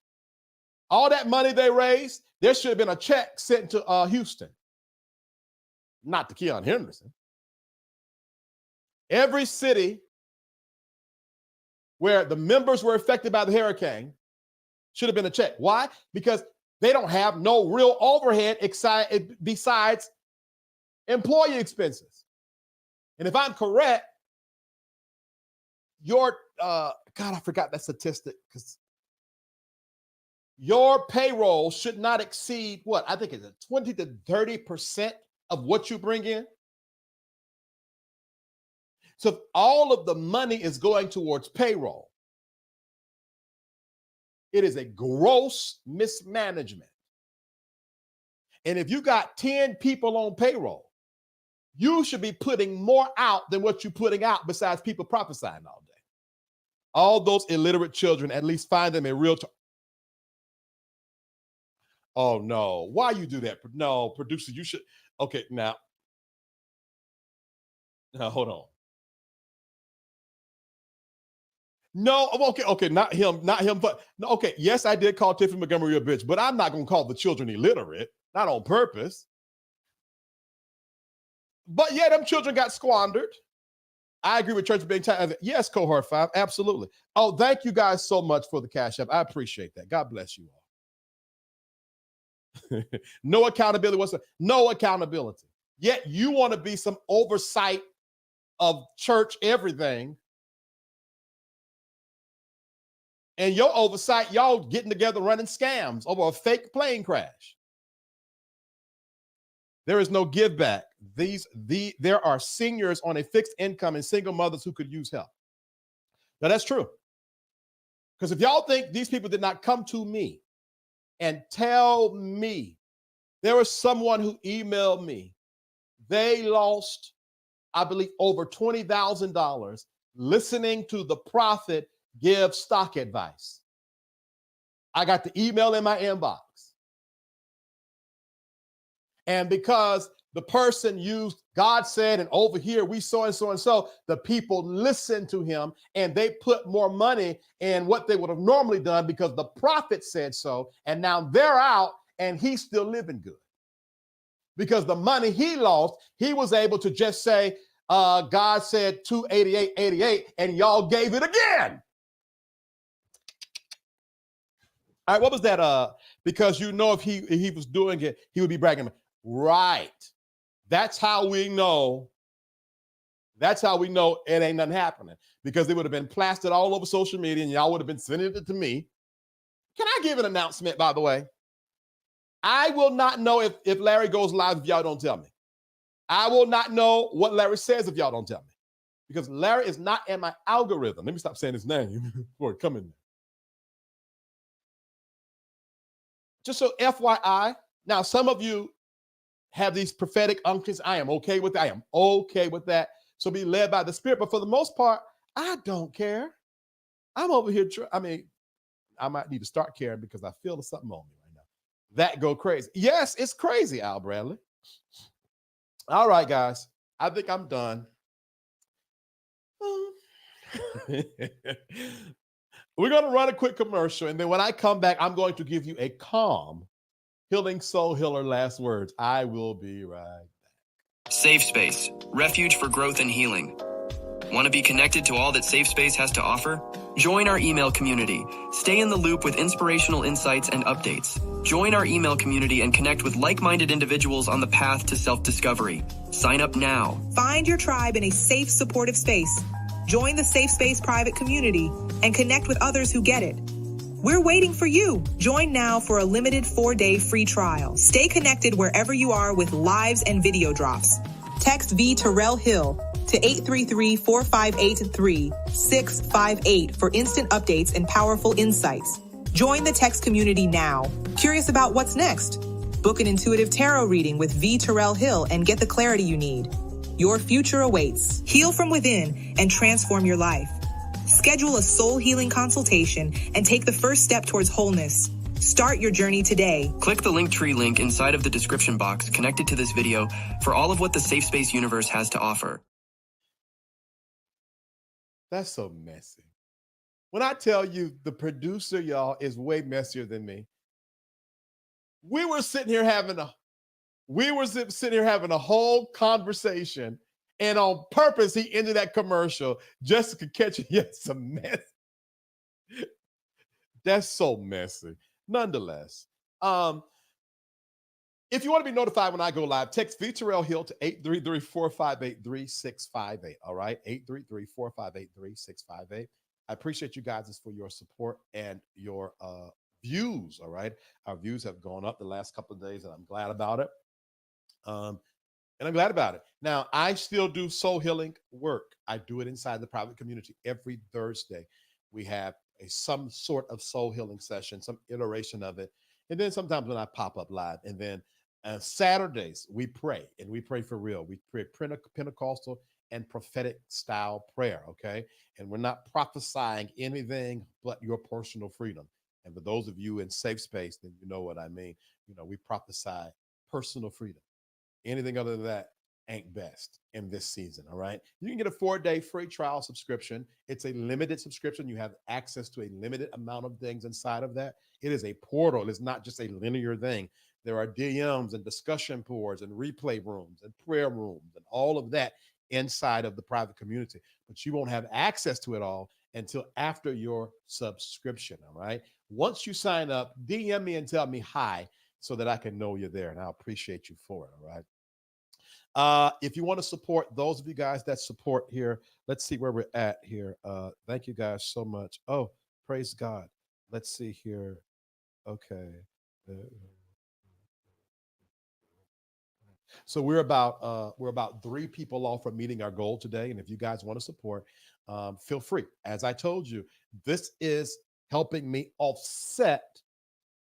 All that money they raised, there should have been a check sent to Houston. Not to Keion Henderson. Every city where the members were affected by the hurricane should have been a check. Why? Because they don't have no real overhead besides employee expenses. And if I'm correct, God, I forgot that statistic because your payroll should not exceed what? I think it's 20 to 30% of what you bring in. So if all of the money is going towards payroll, it is a gross mismanagement. And if you got 10 people on payroll, you should be putting more out than what you're putting out besides people prophesying all day. All those illiterate children, at least find them a real Oh no, why you do that? No, producer, you should. Okay, now hold on. No, okay, not him, but no, okay, yes, I did call Tiffany Montgomery a bitch, but I'm not gonna call the children illiterate, not on purpose. But yeah, them children got squandered. I agree with church being tight. Yes, cohort 5, absolutely. Oh, thank you guys so much for the cash app. I appreciate that. God bless you all. No accountability whatsoever. No accountability. Yet you want to be some oversight of church everything. And your oversight, y'all getting together running scams over a fake plane crash. There is no give back. There are seniors on a fixed income and single mothers who could use help. Now that's true. Because if y'all think these people did not come to me and tell me, there was someone who emailed me, they lost, I believe, over $20,000 listening to the prophet give stock advice. I got the email in my inbox. And because the person used God said, and over here we so and so and so, the people listened to him and they put more money in what they would have normally done because the prophet said so. And now they're out and he's still living good. Because the money he lost, he was able to just say, God said 288.88, and y'all gave it again. All right, what was that? Because you know if he was doing it, he would be bragging. Right. That's how we know. That's how we know it ain't nothing happening. Because it would have been plastered all over social media and y'all would have been sending it to me. Can I give an announcement, by the way? I will not know if Larry goes live if y'all don't tell me. I will not know what Larry says if y'all don't tell me. Because Larry is not in my algorithm. Let me stop saying his name before it come in there. Just so FYI, now some of you have these prophetic unctions. I am okay with that. I am okay with that. So be led by the Spirit. But for the most part, I don't care. I'm over here. I might need to start caring because I feel something on me right now. That go crazy. Yes, it's crazy, Al Bradley. All right, guys. I think I'm done. We're going to run a quick commercial. And then when I come back, I'm going to give you a calm, healing soul healer last words. I will be right back. SafeSpace, refuge for growth and healing. Want to be connected to all that SafeSpace has to offer? Join our email community. Stay in the loop with inspirational insights and updates. Join our email community and connect with like-minded individuals on the path to self-discovery. Sign up now. Find your tribe in a safe, supportive space. Join the SafeSpace private community and connect with others who get it. We're waiting for you. Join now for a limited 4-day free trial. Stay connected wherever you are with lives and video drops. Text VTerrillHill to 833-458-3658 for instant updates and powerful insights. Join the text community now. Curious about what's next? Book an intuitive tarot reading with VTerrillHill and get the clarity you need. Your future awaits. Heal from within and transform your life. Schedule a soul healing consultation and take the first step towards wholeness. Start your journey today. Click the Linktree link inside of the description box connected to this video for all of what the SafeSpace universe has to offer. That's so messy. When I tell you the producer, y'all, is way messier than me. We were sitting here having a whole conversation, and on purpose, he ended that commercial just to catch you. Yes, some mess. That's so messy. Nonetheless, if you want to be notified when I go live, text VTerrillHill to 833-458-3658. All right, 833-458-3658. I appreciate you guys for your support and your views. All right, our views have gone up the last couple of days, and I'm glad about it. Now, I still do soul healing work. I do it inside the private community every Thursday. We have some sort of soul healing session, some iteration of it. And then sometimes when I pop up live, and then Saturdays we pray, and we pray for real. We pray Pentecostal and prophetic style prayer, okay? And we're not prophesying anything but your personal freedom. And for those of you in safe space, then you know what I mean. You know, we prophesy personal freedom. Anything other than that ain't best in this season, all right? You can get a 4-day free trial subscription. It's a limited subscription. You have access to a limited amount of things inside of that. It is a portal. It's not just a linear thing. There are DMs and discussion boards and replay rooms and prayer rooms and all of that inside of the private community. But you won't have access to it all until after your subscription, all right? Once you sign up, DM me and tell me hi so that I can know you're there, and I'll appreciate you for it, all right? If you want to support those of you guys that support here, let's see where we're at here. Thank you guys so much. Oh, praise God. Let's see here. Okay. So we're about 3 people off from meeting our goal today. And if you guys want to support, feel free. As I told you, this is helping me offset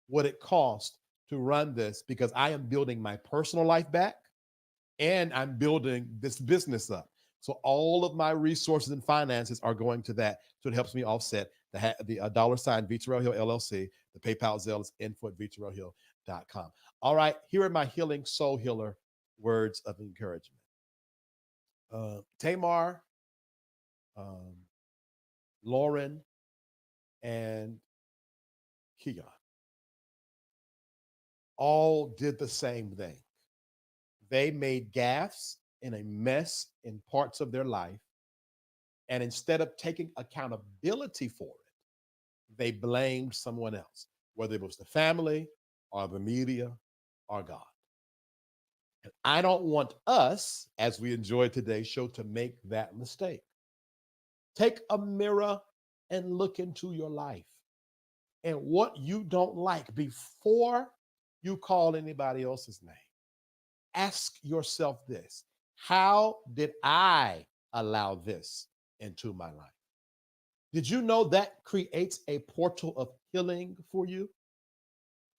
what it costs to run this, because I am building my personal life back and I'm building this business up. So all of my resources and finances are going to that. So it helps me offset the $sign VTerrillHill LLC. The PayPal Zelle is info@VTerrillHill.com. All right, here are my healing soul healer words of encouragement. Tamar, Lauryn, and Keion all did the same thing. They made gaffes in a mess in parts of their life, and instead of taking accountability for it, they blamed someone else, whether it was the family or the media or God. And I don't want us, as we enjoy today's show, to make that mistake. Take a mirror and look into your life and what you don't like before you call anybody else's name. Ask yourself this: how did I allow this into my life? Did you know that creates a portal of healing for you?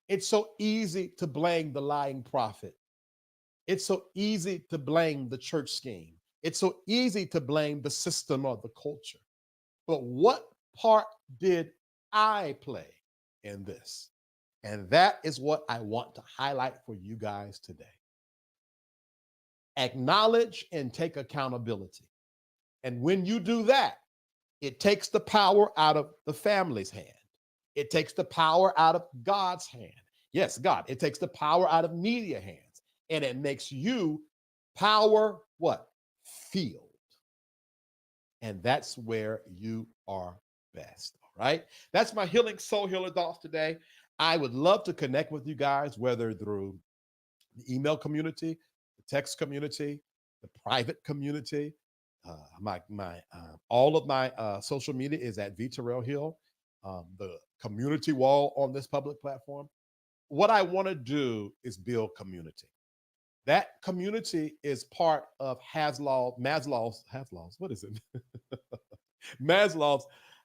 It's so easy to blame the lying prophet. It's so easy to blame the church scheme. It's so easy to blame the system or the culture. But what part did I play in this? And that is what I want to highlight for you guys today. Acknowledge and take accountability. And when you do that, it takes the power out of the family's hand. It takes the power out of God's hand. Yes, God. It takes the power out of media hands. And it makes you power what? Field. And that's where you are best. All right. That's my healing soul healer thoughts today. I would love to connect with you guys, whether through the email community, the text community, the private community. All of my social media is at VTerrillHill, the community wall on this public platform. What I want to do is build community. That community is part of Maslow's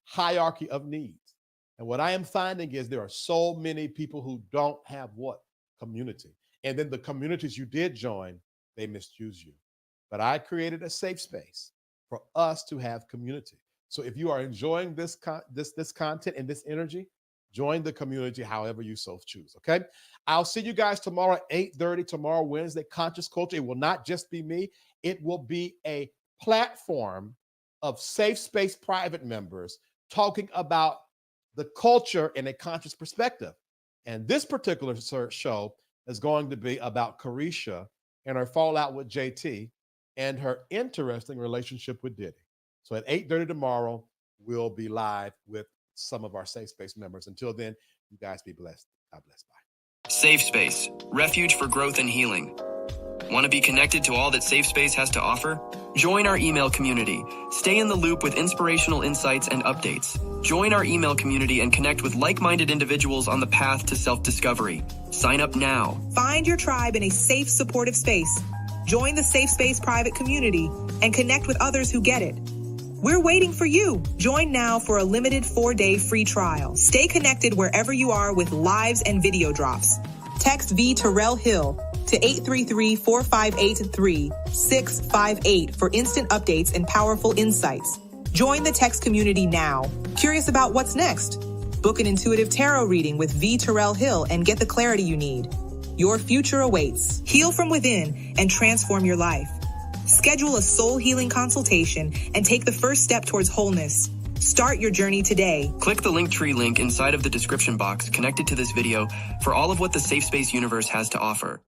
hierarchy of needs. And what I am finding is there are so many people who don't have what? Community. And then the communities you did join, they misuse you. But I created a safe space for us to have community. So if you are enjoying this content and this energy, join the community however you so choose, okay? I'll see you guys tomorrow at 8:30, tomorrow, Wednesday, Conscious Culture. It will not just be me. It will be a platform of Safe Space private members talking about the culture in a conscious perspective. And this particular show is going to be about Carisha and her fallout with JT and her interesting relationship with Diddy. So at 8:30 tomorrow, we'll be live with some of our Safe Space members. Until then, you guys be blessed. God bless. Bye. Safe Space, refuge for growth and healing. Want to be connected to all that Safe Space has to offer? Join our email community. Stay in the loop with inspirational insights and updates. Join our email community and connect with like-minded individuals on the path to self-discovery. Sign up now. Find your tribe in a safe, supportive space. Join the Safe Space private community and connect with others who get it. We're waiting for you. Join now for a limited 4-day free trial. Stay connected wherever you are with lives and video drops. Text VTerrillHill to 833-458-3658 for instant updates and powerful insights. Join the text community now. Curious about what's next? Book an intuitive tarot reading with VTerrillHill and get the clarity you need. Your future awaits. Heal from within and transform your life. Schedule a soul healing consultation and take the first step towards wholeness. Start your journey today. Click the Linktree link inside of the description box connected to this video for all of what the Safe Space universe has to offer.